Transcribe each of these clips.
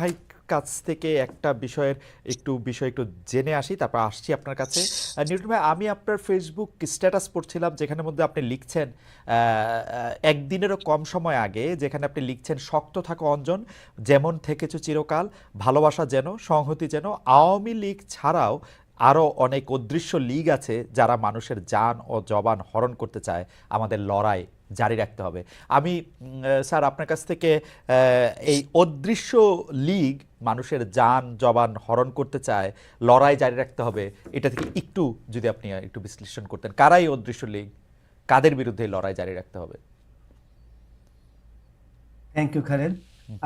ভাই কাছ থেকে একটা বিষয় একটু জেনে আসি, তারপর আসছি আপনার কাছে। নিউটন ভাই, আমি আপনার ফেসবুক স্ট্যাটাস পড়ছিলাম যেখানের মধ্যে আপনি লিখছেন একদিনেরও কম সময় আগে, যেখানে আপনি লিখছেন শক্ত থাকো অঞ্জন, যেমন থেকেছো চিরকাল, ভালোবাসা যেন, সংহতি যেন। আওয়ামী লীগ ছাড়াও আরও অনেক অদৃশ্য লীগ আছে যারা মানুষের জান ও জবান হরণ করতে চায়। আমাদের লড়াই জারি রাখতে হবে। আমি স্যার আপনার কাছ থেকে এই অদৃশ্য লীগ মানুষের জান জবান হরণ করতে চায়, লড়াই জারি রাখতে হবে, এটা থেকে একটু যদি আপনি একটু বিশ্লেষণ করতেন, কারাই অদৃশ্য লীগ, কাদের বিরুদ্ধে এই লড়াই জারি রাখতে হবে? Thank you Khaled.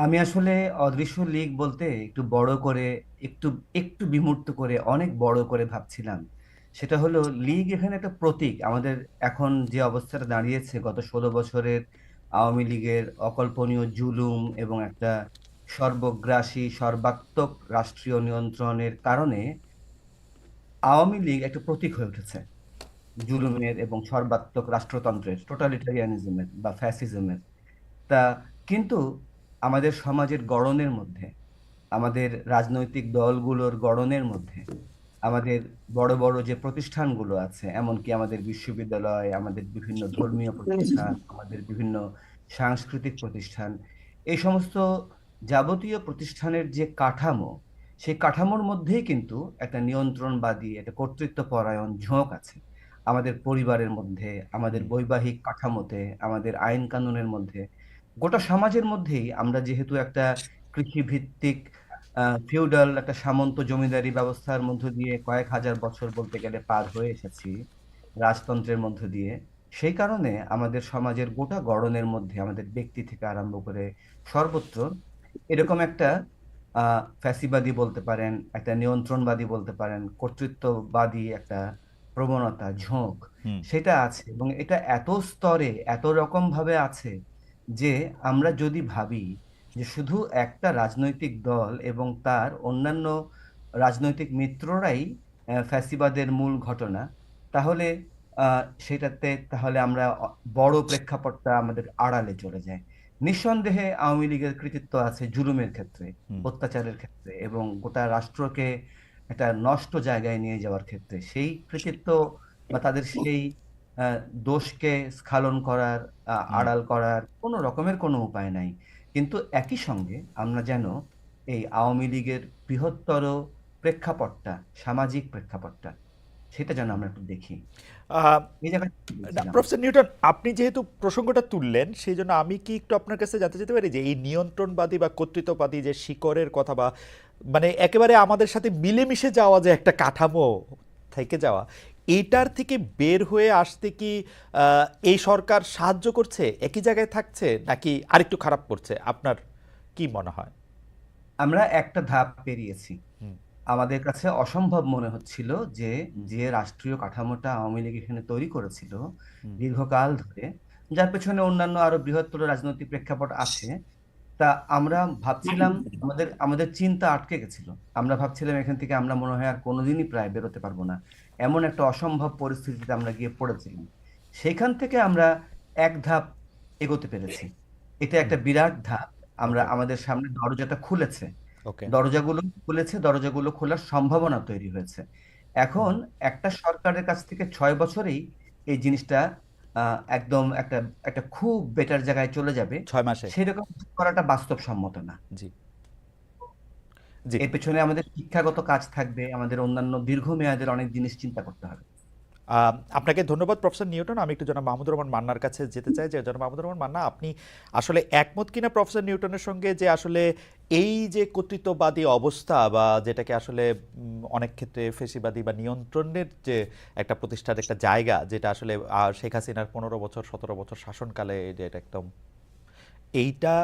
আমি আসলে অদৃশ্য লীগ বলতে একটু বড় করে, একটু একটু বিমূর্ত করে, অনেক বড় করে ভাবছিলাম। সেটা হলো লীগ এখানে একটা প্রতীক। আমাদের এখন যে অবস্থাটা দাঁড়িয়েছে, গত 16 বছরের আওয়ামী লীগের অকল্পনীয় জুলুম এবং একটা সর্বগ্রাসী সর্বাত্মক রাষ্ট্রীয় নিয়ন্ত্রণের কারণে আওয়ামী লীগ একটা প্রতীক হয়ে উঠেছে জুলুমের এবং সর্বাত্মক রাষ্ট্রতন্ত্রের, টোটালিটারিয়ানিজমের বা ফ্যাসিজমের। তা কিন্তু আমাদের সমাজের গড়নের মধ্যে, আমাদের রাজনৈতিক দলগুলোর গড়নের মধ্যে, আমাদের বড় বড় যে প্রতিষ্ঠানগুলো আছে, এমনকি আমাদের বিশ্ববিদ্যালয়, আমাদের বিভিন্ন ধর্মীয় প্রতিষ্ঠান, আমাদের বিভিন্ন সাংস্কৃতিক প্রতিষ্ঠান, এই সমস্ত যাবতীয় প্রতিষ্ঠানের যে কাঠামো, সেই কাঠামোর মধ্যেই কিন্তু একটা নিয়ন্ত্রণবাদী, একটা কর্তৃত্বপরায়ণ ঝোঁক আছে। আমাদের পরিবারের মধ্যে, আমাদের বৈবাহিক কাঠামোতে, আমাদের আইন কানুনের মধ্যে, গোটা সমাজের মধ্যেই আমরা যেহেতু একটা কৃষিভিত্তিক ফিউডাল একটা সামন্ত জমিদারি ব্যবস্থার মধ্য দিয়ে কয়েক হাজার বছর বলতে গেলে পার হয়ে এসেছি, রাজতন্ত্রের মধ্য দিয়ে। সেই কারণে আমাদের সমাজের গোটা গড়নের মধ্যে, আমাদের ব্যক্তি থেকে আরম্ভ করে সর্বত্র এরকম একটা ফ্যাসিবাদী বলতে পারেন, একটা নিয়ন্ত্রণবাদী বলতে পারেন, কর্তৃত্ববাদী একটা প্রবণতা, ঝোঁক, হুম। সেটা আছে। এবং এটা এত স্তরে, এত রকম ভাবে আছে যে আমরা যদি ভাবি যে শুধু একটা রাজনৈতিক দল এবং তার অন্যান্য রাজনৈতিক মিত্ররাই ফ্যাসিবাদের মূল ঘটনা, তাহলে তাহলে আমরা বড় প্রেক্ষাপটটা আমাদের আড়ালে চলে যায়। নিঃসন্দেহে আওয়ামী লীগের কৃতিত্ব আছে জুলুমের ক্ষেত্রে, হুম। অত্যাচারের ক্ষেত্রে এবং গোটা রাষ্ট্রকে একটা নষ্ট জায়গায় নিয়ে যাওয়ার ক্ষেত্রে। সেই কৃতিত্ব বা তাদের সেই আহ, দোষকে স্খালন করার, হুম। আড়াল করার কোনো রকমের কোনো উপায় নাই। কিন্তু একই সঙ্গে আমরা যেন এই আওয়ামী লীগের বৃহত্তর প্রেক্ষাপটটা, সামাজিক প্রেক্ষাপটটা, সেটা যেন আমরা একটু দেখি। আহ, এই জায়গায় না, বলছিলাম। প্রফেসর নিউটন, আপনি যেহেতু প্রসঙ্গটা তুললেন সেই জন্য আমি কি একটু আপনার কাছে জানতে চাইতে পারি যে এই নিয়ন্ত্রণবাদী বা কর্তৃত্ববাদী যে শিকড়ের কথা, বা মানে একেবারে আমাদের সাথে মিলেমিশে যাওয়া যে একটা কাঠামো থেকে যাওয়া, এইটার থেকে বের হয়ে আসতে কি এই সরকার সাহায্য করছে, একই জায়গায় থাকছে, নাকি আরেকটু খারাপ করছে? আপনার কি মনে হয়? আমরা একটা ধাপ পেরিয়েছি। হুম। আমাদের কাছে অসম্ভব মনে হচ্ছিল যে যে রাষ্ট্রীয় কাঠামোটা আওয়ামী লীগ এখানে তৈরি করেছিল হুম। দীর্ঘকাল ধরে, যার পেছনে অন্যান্য আরো বৃহত্তর রাজনৈতিক প্রেক্ষাপট আছে, তা আমরা ভাবছিলাম, আমাদের আমাদের চিন্তা আটকে গেছিল। আমরা ভাবছিলাম এখান থেকে আমরা মনে হয় আর কোনোদিনই প্রায় বেরোতে পারবো না, এমন একটা অসম্ভব পরিস্থিতিতে আমরা গিয়ে পড়েছিলাম। সেখান থেকে আমরা এক ধাপ এগোতে পেরেছি। এটা হুম। একটা বিরাট ধাপ। আমরা ওকে। আমাদের সামনে দরজাটা খুলেছে, ওকে। দরজাগুলো খোলার সম্ভাবনা তৈরি হয়েছে। এখন একটা সরকারের কাছ থেকে 6 বছরেই এই জিনিসটা একদম একটা একটা খুব বেটার জায়গায় চলে যাবে, 6 মাসে। সেরকম করাটা বাস্তবসম্মত না। জি। জি। এর পেছনে আমাদের শিক্ষাগত কাজ থাকবে, আমাদের অন্যান্য দীর্ঘমেয়াদের অনেক জিনিস চিন্তা করতে হবে। আপনাকে ধন্যবাদ প্রফেসর নিউটন। আমি একটু জনাব মাহমুদুর রহমান মান্নার কাছে যেতে চাই যে জনাব মাহমুদুর রহমান মান্না, আপনি আসলে একমত কিনা প্রফেসর নিউটনের সঙ্গে যে আসলে এই যে কর্তৃত্ববাদী অবস্থা, বা যেটাকে আসলে অনেক ক্ষেত্রে ফেসিবাদী বা নিয়ন্ত্রণের যে একটা প্রতিষ্ঠার একটা জায়গা, যেটা আসলে শেখ হাসিনার 15 বছর 17 বছর শাসনকালে যেটা একদম, এইটা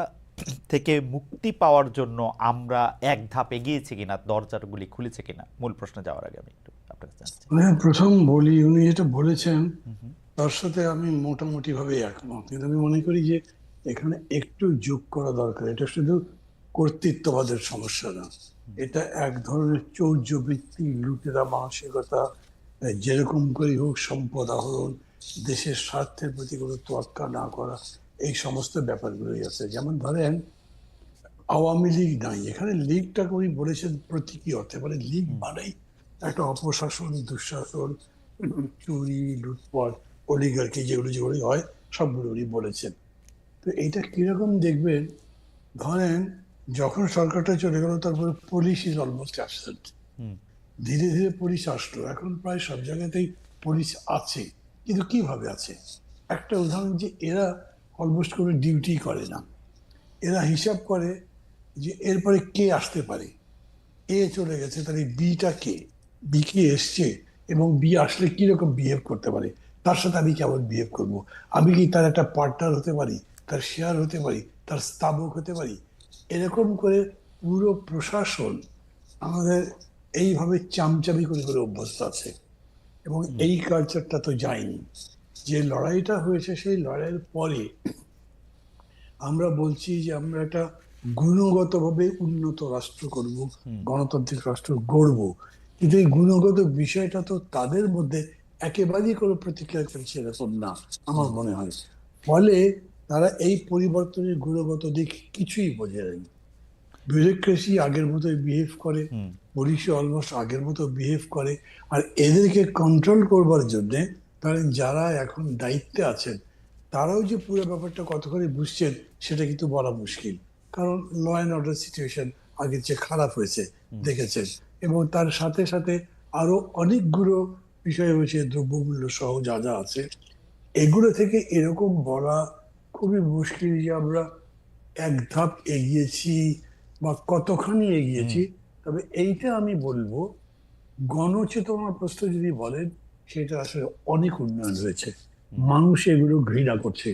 থেকে মুক্তি পাওয়ার জন্য আমরা এক ধাপ এগিয়েছি কিনা, দরজাগুলি খুলেছে কিনা, মূল প্রশ্নে যাওয়ার আগে আমি একটু আপনার কাছে জানতে চাই। প্রথম বলি, উনি যেটা বলেছেন হুম। হুম। তার সাথে আমি মোটামুটি ভাবে একমত, কিন্তু আমি মনে করি যে এখানে একটু যোগ করা দরকার। এটা শুধু কর্তৃত্ববাদের সমস্যা না, এটা এক ধরনের চৌর্যবৃত্তি, লুটেরা মানসিকতা, যেরকম করে হোক সম্পদ আহরণ, দেশের স্বার্থের প্রতি কোনো তোয়াক্কা না করা, এই সমস্ত ব্যাপারগুলোই আছে। যেমন ধরেন, আওয়ামী লীগ নাই এখানে। লীগটাকে উনি বলেছেন প্রতীকী অর্থে, মানে লীগ মানেই একটা অপশাসন, দুঃশাসন, চুরি, লুটপাট, অলিগার্কি, যেগুলো যেগুলো হয় সবগুলো উনি বলেছেন। তো এইটা কিরকম দেখবেন, ধরেন যখন সরকারটা চলে গেল তারপরে পুলিশ ইজ অলমোস্ট অ্যাবসেন্ট। হুম ধীরে ধীরে পুলিশ আসলো, এখন প্রায় সব জায়গাতেই পুলিশ আছে, কিন্তু কিভাবে আছে? একটা উদাহরণ, যে এরা অলমোস্ট কোনো ডিউটি করে না। এরা হিসাব করে যে এরপরে কে আসতে পারে। এ চলে গেছে, তাহলে বিটা কে, বি কে এসছে, এবং বি আসলে কিরকম বিহেভ করতে পারে, তার সাথে আমি কেমন বিহেভ করব। আমি কি তার একটা পার্টনার হতে পারি, তার শেয়ার হতে পারি, তার স্তাবক হতে পারি। এরকম করে পুরো প্রশাসন আমাদের এইভাবে চামচামি করে করে অভ্যস্ত আছে, এবং এই কালচারটা তো যায়নি। যে লড়াইটা হয়েছে সেই লড়াইয়ের পরে আমরা বলছি যে আমরা একটা গুণগতভাবে উন্নত রাষ্ট্র করব, গণতান্ত্রিক রাষ্ট্র গড়ব, কিন্তু এই গুণগত বিষয়টা তো তাদের মধ্যে একেবারেই কোনো প্রতিক্রিয়া করছে এরকম না আমার মনে হয়। ফলে তারা এই পরিবর্তনের গুণগত দিক কিছুই বোঝে না। ব্যুরোক্রেসি আগের মতোই বিহেভ করে, হুম পুলিশও অলমোস্ট আগের মতো বিহেভ করে। আর এদেরকে কন্ট্রোল করবার জন্যে ধরেন যারা এখন দায়িত্বে আছেন, তারাও যে পুরো ব্যাপারটা কতখানি বুঝছেন সেটা কিন্তু বলা মুশকিল। কারণ ল অ্যান্ড অর্ডার সিচুয়েশন আগের চেয়ে খারাপ হয়েছে দেখেছেন, এবং তার সাথে সাথে আরো অনেকগুলো বিষয় হয়েছে, দ্রব্যমূল্য সহ যা যা আছে, এগুলো থেকে এরকম বলা খুবই মুশকিল যে আমরা এক ধাপ এগিয়েছি বা কতখানি এগিয়েছি। তবে এইটা আমি বলবো, গণচেতনার প্রশ্ন যদি বলেন, সেটা আসলে অনেক উন্নয়ন হয়েছে। মানুষ এগুলো ঘৃণা করছে,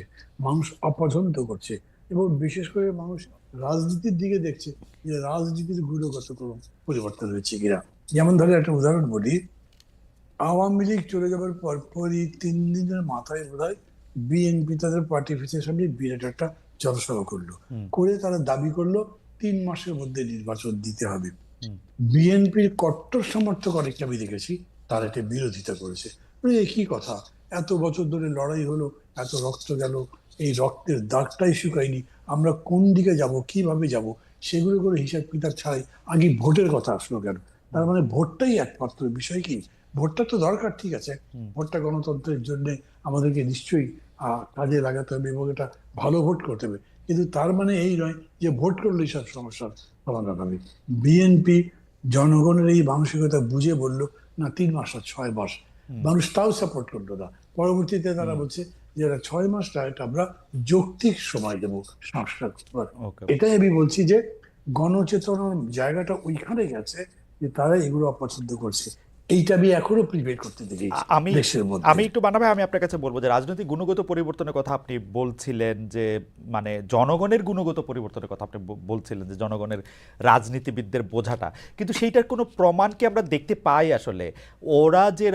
মানুষ অপছন্দ করছে, এবং বিশেষ করে মানুষ রাজনীতির দিকে দেখছে যে রাজনীতির গুণগত কোনো পরিবর্তন হয়েছে কিনা। যেমন ধরে একটা উদাহরণ বলি, আওয়ামী লীগ চলে যাবার পরপরই 3 দিনের মাথায় বোধহয় বিএনপি তাদের পার্টি অফিসের সামনে বিরাট একটা জনসভা করলো, করে তারা দাবি করলো 3 মাসের মধ্যে নির্বাচন দিতে হবে। বিএনপির কট্টর সমর্থক অনেকটা আমি দেখেছি তারা এটা বিরোধিতা করেছে। মানে একই কথা, এত বছর ধরে লড়াই হলো, এত রক্ত গেল, এই রক্তের দাগটাই শুকায়নি, আমরা কোন দিকে যাব, কিভাবে যাব, সেগুলো করে হিসাব কিতাব ছাড়াই আগে ভোটের কথা আসলো কেন? তার মানে ভোটটাই একমাত্র বিষয় কি? ভোটটা তো দরকার, ঠিক আছে, ভোটটা গণতন্ত্রের জন্য আমাদেরকে নিশ্চয়ই কাজে লাগাতে হবে, এবং এটা ভালো ভোট করতে হবে, কিন্তু তার মানে এই নয় যে ভোট করলেই সব সমস্যার সমাধান হবে। বিএনপি জনগণের এই মানসিকতা বুঝে বলল না 3 মাস আর 6 মাস, মানুষ তাও সাপোর্ট করলো না। পরবর্তীতে তারা বলছে যে 6 মাসটা এটা আমরা যৌক্তিক সময় দেবো সংস্কার করার। ওকে এটাই আমি বলছি যে গণচেতনার জায়গাটা ওইখানে গেছে, যে তারা এগুলো অপছন্দ করছে। এইটা আমি এখনো প্রিপেয়ার করতে দেখি আমি দেশের মধ্যে। আমি একটু বানাবে আমি আপনার কাছে বলবো যে রাজনৈতিক গুণগত পরিবর্তনের কথা আপনি বলছিলেন, যে মানে জনগণের গুণগত পরিবর্তনের কথা আপনি বলছিলেন, যে জনগণের রাজনীতিবিদদের বোঝাটা, কিন্তু সেইটার কোনো প্রমাণ কি আমরা দেখতে পাই আসলে? ওরা যে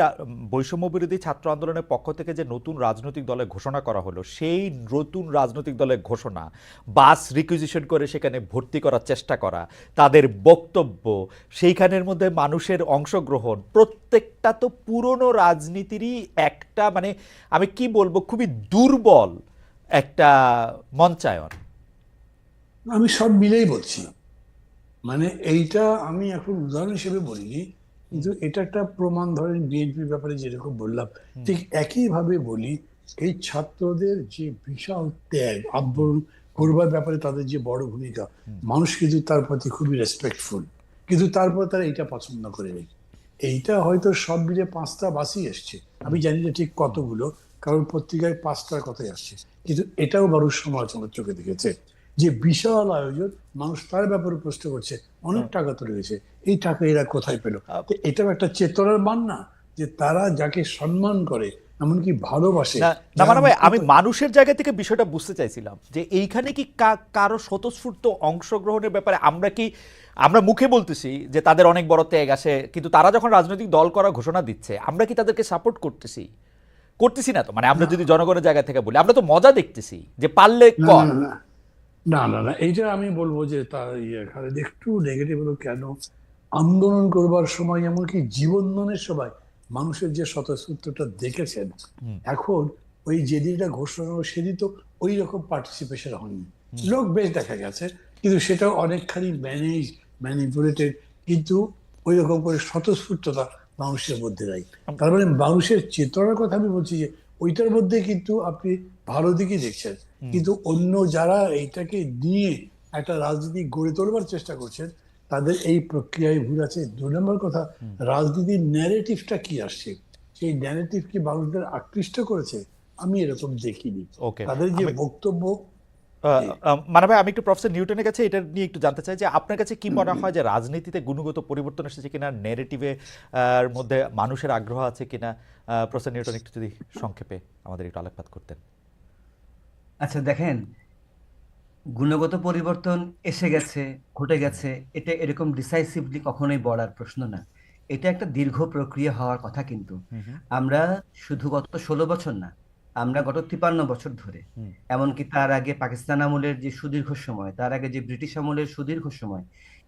বৈষম্য বিরোধী ছাত্র আন্দোলনের পক্ষ থেকে যে নতুন রাজনৈতিক দলের ঘোষণা করা হলো, সেই নতুন রাজনৈতিক দলের ঘোষণা, বাস রিকুইজিশন করে সেখানে ভর্তি করার চেষ্টা করা, তাদের বক্তব্য, সেইখানের মধ্যে মানুষের অংশগ্রহণ, প্রত্যেকটা তো পুরনো রাজনীতিরই একটা, মানে আমি কি বলবো, খুবই দুর্বল একটা মঞ্চায়ন। আমি সব মিলেই বলছি, মানে এইটা আমি এখন উদাহরণ হিসেবে বলিনি, কিন্তু এটা একটা প্রমাণ। ধরেন বিএনপির ব্যাপারে যেরকম বললাম, ঠিক একইভাবে বলি, এই ছাত্রদের যে বিশাল ত্যাগ, আন্দোলন করবার ব্যাপারে তাদের যে বড় ভূমিকা, মানুষ কিন্তু তার প্রতি খুবই রেসপেক্টফুল, কিন্তু তারপর তারা এইটা পছন্দ করে নেই। এইটা হয়তো সব মিলে 5টা বাসই এসছে, আমি জানি না ঠিক কতগুলো, কারণ পত্রিকায় 5টার কথাই আসছে, কিন্তু এটাও মানুষ সমালোচনার চোখে দেখেছে যে বিশাল আয়োজন, মানুষ তার ব্যাপারে প্রশ্ন করছে, অনেক টাকা তো রয়েছে, এই টাকা এরা কোথায় পেল? তো এটাও একটা চেতনার মান না, যে তারা যাকে সম্মান করে, এমনকি ভালোবাসে, না না, যারা মানে ভাই, আমি মুখ্যত- মানুষের জায়গা থেকে বিষয়টা বুঝতে চাইছিলাম যে এইখানে কি কারো স্বতঃস্ফূর্ত অংশগ্রহণের ব্যাপারে আমরা মুখে বলতেছি যে তাদের অনেক বড় ত্যাগ আসে, কিন্তু তারা যখন রাজনৈতিক দল করার ঘোষণা দিচ্ছে, আমরা কি তাদেরকে সাপোর্ট করতেছি না তো? মানে আমরা যদি জনগণের জায়গা থেকে বলি, আমরা তো মজা দেখতেছি যে পারলে না কর। না না না না না, এইটা আমি বলবো যে তার খালি একটু নেগেটিভ হলো কেন, আন্দোলন করবার সময়, এমনকি জীবনদানের সময় মানুষের যে স্বতঃস্ফূর্তটা দেখেছেন, এখন ওই যেদিন এটা ঘোষণা হলো সেদিন তো ওই রকম পার্টিসিপেশন হয়নি। লোক বেশ দেখা গেছে, কিন্তু সেটাও অনেকখানি ম্যানিপুলেটেড, কিন্তু ওই রকম করে স্বতঃস্ফূর্ততা মানুষের মধ্যে নাই। তার মানে মানুষের চেতনার কথা আমি বলছি যে ওইটার মধ্যে কিন্তু আপনি ভালো দিকই দেখছেন, কিন্তু অন্য যারা এইটাকে নিয়ে একটা রাজনীতি গড়ে তোলবার চেষ্টা করছেন তাদের এই প্রক্রিয়ায় ভুল আছে। 2 নম্বর কথা, রাজনীতির ন্যারেটিভটা কি আসছে, সেই ন্যারেটিভ কি মানুষদের আকৃষ্ট করেছে? আমি এরকম দেখিনি। ওকে, তাদের যে আমি বক্তব্য। মানে ভাই আমি একটু প্রফেসর নিউটনের কাছে এটা নিয়ে একটু জানতে চাই যে আপনার কাছে কি মনে হয় যে রাজনীতিতে গুণগত পরিবর্তন এসেছে কিনা, নেরেটিভে মধ্যে মানুষের আগ্রহ আছে কিনা? প্রফেসর নিউটন একটু যদি সংক্ষেপে আমাদের একটু আলোকপাত করতেন। আচ্ছা দেখেন, গুণগত পরিবর্তন এসে গেছে, ঘটে গেছে, এটা এরকম ডিসাইসিভলি কখনোই বলার প্রশ্ন না। এটা একটা দীর্ঘ প্রক্রিয়া হওয়ার কথা। কিন্তু আমরা শুধু গত 16 বছর না, আমরা গত 53 বছর ধরে, এমনকি তার আগে পাকিস্তান আমলের যে সুদীর্ঘ সময়, তার আগে যে ব্রিটিশ আমলের সুদীর্ঘ সময়,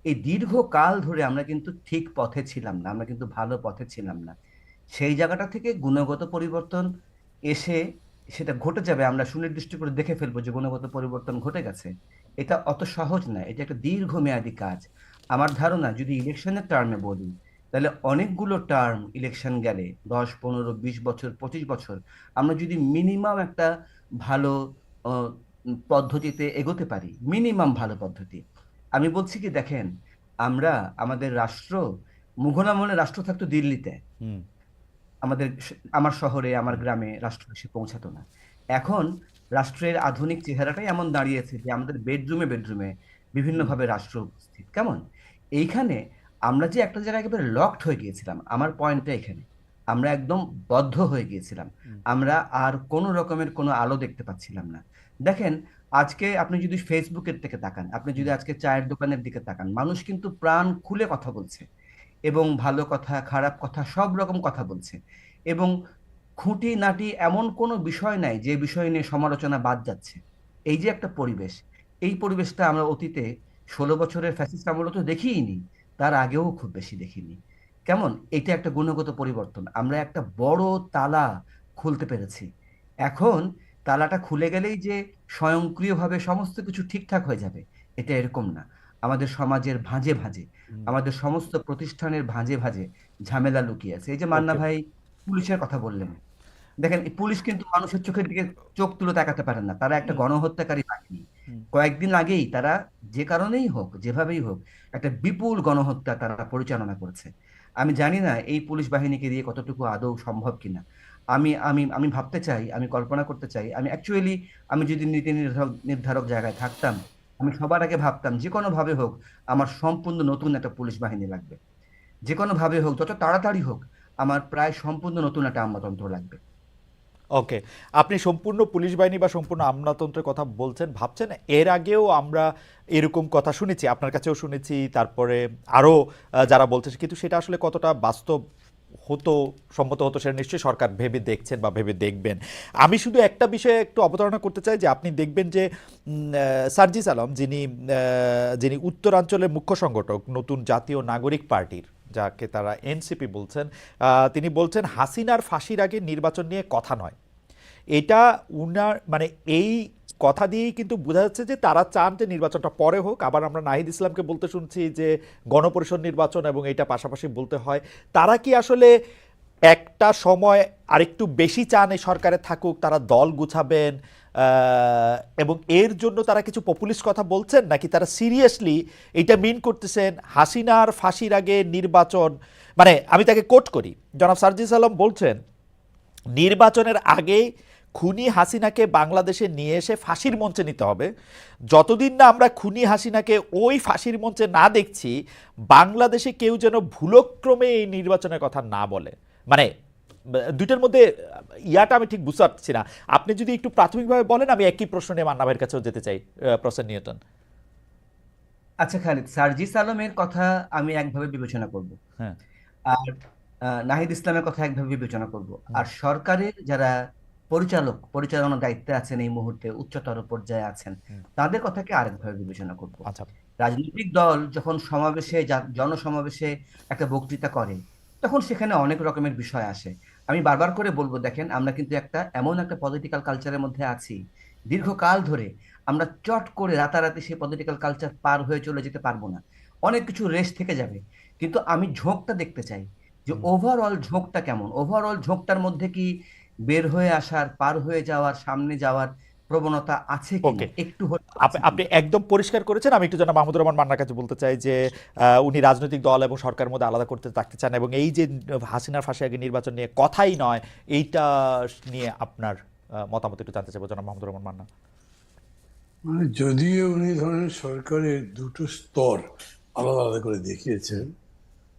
এই দীর্ঘ কাল ধরে আমরা কিন্তু ঠিক পথে ছিলাম না, আমরা কিন্তু ভালো পথে ছিলাম না। সেই জায়গাটা থেকে গুণগত পরিবর্তন এসে সেটা ঘটে যাবে, আমরা সুনির্দিষ্ট করে দেখে ফেলবো যে গুণগত পরিবর্তন ঘটে গেছে। এটা অত সহজ না, এটা একটা দীর্ঘমেয়াদী কাজ। আমার ধারণা, যদি ইলেকশনের টার্মে বলি, তাহলে অনেকগুলো টার্ম ইলেকশন গেলে 10, 15, 20 বছর, 25 বছর আমরা যদি মিনিমাম একটা ভালো আহ, পদ্ধতিতে এগোতে পারি, মিনিমাম ভালো পদ্ধতি। আমি বলছি কি, দেখেন, আমরা আমাদের রাষ্ট্র, মুঘল আমলে রাষ্ট্র থাকতো দিল্লিতে, হুম আমার শহরে, আমার গ্রামে রাষ্ট্র এসে পৌঁছাতো না। এখন রাষ্ট্রের আধুনিক চেহারাটাই এমন দাঁড়িয়েছে যে আমাদের বেডরুমে বেডরুমে বিভিন্নভাবে রাষ্ট্র উপস্থিত। কেমন? এইখানে আমরা যে একটা জায়গায় একেবারে লকড হয়ে গিয়েছিলাম, আমার পয়েন্টটা এখানে, আমরা একদম বদ্ধ হয়ে গিয়েছিলাম। আমরা আর কোনো রকমের কোনো আলো দেখতে পাচ্ছিলাম না। দেখেন, আজকে আপনি যদি ফেসবুকের দিকে তাকান, আপনি যদি আজকে চায়ের দোকানের দিকে তাকান, মানুষ কিন্তু প্রাণ খুলে কথা বলছে, এবং ভালো কথা, খারাপ কথা, সব রকম কথা বলছে। এবং খুঁটিনাটি এমন কোনো বিষয় নাই যে বিষয় নিয়ে সমালোচনা বাদ যাচ্ছে। এই যে একটা পরিবেশ, এই পরিবেশটা আমরা অতীতে 16 বছরের ফ্যাসিস্ট আমলে তো দেখিইনি, তার আগেও খুব বেশি দেখিনি। কেমন? এটা একটা গুণগত পরিবর্তন। আমরা একটা বড় তালা খুলতে পেরেছি। এখন তালাটা খুলে গেলেই যে স্বয়ংক্রিয়ভাবে সমস্ত কিছু ঠিকঠাক হয়ে যাবে, এটা এরকম না। আমাদের সমাজের ভাঁজে ভাঁজে, আমাদের সমস্ত প্রতিষ্ঠানের ভাঁজে ভাঁজে ঝামেলা লুকিয়ে আছে। এই যে মান্না ওকে ভাই পুলিশের কথা বললেন, দেখেন, এই পুলিশ কিন্তু মানুষের চোখের দিকে চোখ তুলে তাকাতে পারেন না, তারা একটা গণহত্যাকারী বাহিনী। কয়েকদিন আগেই তারা, যে কারণেই হোক, যেভাবেই হোক, একটা বিপুল গণহত্যা তারা পরিচালনা করেছে। আমি জানি না এই পুলিশ বাহিনীকে দিয়ে কতটুকু আদৌ সম্ভব কিনা। আমি আমি আমি ভাবতে চাই, আমি কল্পনা করতে চাই, আমি অ্যাকচুয়ালি, আমি যদি নীতি নির্ধারক নির্ধারক জায়গায় থাকতাম, আমি সবার আগে ভাবতাম যে কোনো ভাবে হোক আমার সম্পূর্ণ নতুন একটা পুলিশ বাহিনী লাগবে। যে কোনো ভাবে হোক, যত তাড়াতাড়ি হোক, আমার প্রায় সম্পূর্ণ নতুন একটা আমলাতন্ত্র লাগবে। ওকে, আপনি সম্পূর্ণ পুলিশ বাহিনী বা সম্পূর্ণ আমলাতন্ত্রের কথা বলছেন, ভাবছেন। এর আগেও আমরা এরকম কথা শুনেছি, আপনার কাছেও শুনেছি, তারপরে আরও যারা বলতেছে, কিন্তু সেটা আসলে কতটা বাস্তব হতো, সম্মত হতো, সেটা নিশ্চয়ই সরকার ভেবে দেখছেন বা ভেবে দেখবেন। আমি শুধু একটা বিষয়ে একটু অবতারণা করতে চাই যে আপনি দেখবেন যে সার্জিস আলম, যিনি উত্তরাঞ্চলের মুখ্য সংগঠক নতুন জাতীয় নাগরিক পার্টির, যাকে তারা এনসিপি বলছেন, তিনি বলছেন হাসিনার ফাঁসির আগে নির্বাচন নিয়ে কথা নয়। এটা উনার মানে এই কথা দিয়েই কিন্তু বোঝা যাচ্ছে যে তারা চান যে নির্বাচনটা পরে হোক। আবার আমরা নাহিদ ইসলামকে বলতে শুনছি যে গণপরিষদ নির্বাচন এবং এটা পাশাপাশি বলতে হয়। তারা কি আসলে একটা সময় আরেকটু বেশি চান এই সরকারে থাকুক, তারা দল গুছাবেন, এবং এর জন্য তারা কিছু পপুলিস্ট কথা বলছেন, নাকি তারা সিরিয়াসলি এটা মিন করতেছেন হাসিনার ফাঁসির আগে নির্বাচন? মানে আমি তাকে কোট করি, জনাব সার্জিস আলম বলছেন নির্বাচনের আগে খুনি হাসিনাকে বাংলাদেশে নিয়ে এসে ফাঁসির মঞ্চে নিতে হবে। যতদিন না আমরা খুনি হাসিনাকে ওই ফাঁসির মঞ্চে না দেখছি, বাংলাদেশে কেউ যেন ভুলক্রমে এই নির্বাচনের কথা না বলে। মানে দুইটার মধ্যে ইয়াটা আমি ঠিক বুঝতে পারছি না। আপনি যদি একটু প্রাথমিকভাবে বলেন, আমি একই প্রশ্ন নিয়ে মান্না ভাইয়ের কাছেও যেতে চাই, প্রফেসর নিউটন। আচ্ছা খালিদ, সার্জিস আলমের কথা আমি একভাবে বিবেচনা করব, হ্যাঁ আর নাহিদ ইসলামের কথা একভাবে বিবেচনা করব, আর সরকারের যারা পরিচালনার দায়িত্বে আছেন, এই মুহূর্তে উচ্চতর পর্যায়ে আছেন, তাদের কথাকে আরেকভাবে বিবেচনা করব। আচ্ছা রাজনৈতিক দল যখন সমাবেশে, জনসমাবেশে একটা বক্তৃতা করে, তখন সেখানে অনেক রকমের বিষয় আসে। আমি বারবার করে বলবো, দেখেন, আমরা কিন্তু এমন একটা পলিটিক্যাল কালচারের মধ্যে আছি দীর্ঘকাল ধরে। আমরা চট করে রাতারাতি সেই পলিটিক্যাল কালচার পার হয়ে চলে যেতে পারবো না। অনেক কিছু রেশ থেকে যাবে, কিন্তু আমি ঝোঁকটা দেখতে চাই যে হুম। ওভারঅল ঝোঁকটা কেমন, ওভারঅল ঝোঁকটার মধ্যে কি বের হয়ে আসার, পার হয়ে যাওয়ার, সামনে যাওয়ার প্রবণতা আছে কিনা, ওকে, একটু হলেও আপনি আছে আপনি কিনা। একদম পরিষ্কার করেছেন। আমি একটু যেন মাহমুদুর রহমান মান্নার কাছে বলতে চাই যে উনি রাজনৈতিক দল এবং সরকারের মধ্যে আলাদা করতে থাকতে চান, এবং এই যে হাসিনার ফাঁসি আগে নির্বাচন নিয়ে কথাই নয়, এইটা নিয়ে আপনার মতামত একটু জানতে চাইবো জনাব মাহমুদুর রহমান মান্না। মানে যদিও উনি ধরেন সরকারের দুটো স্তর আলাদা আলাদা করে দেখিয়েছেন,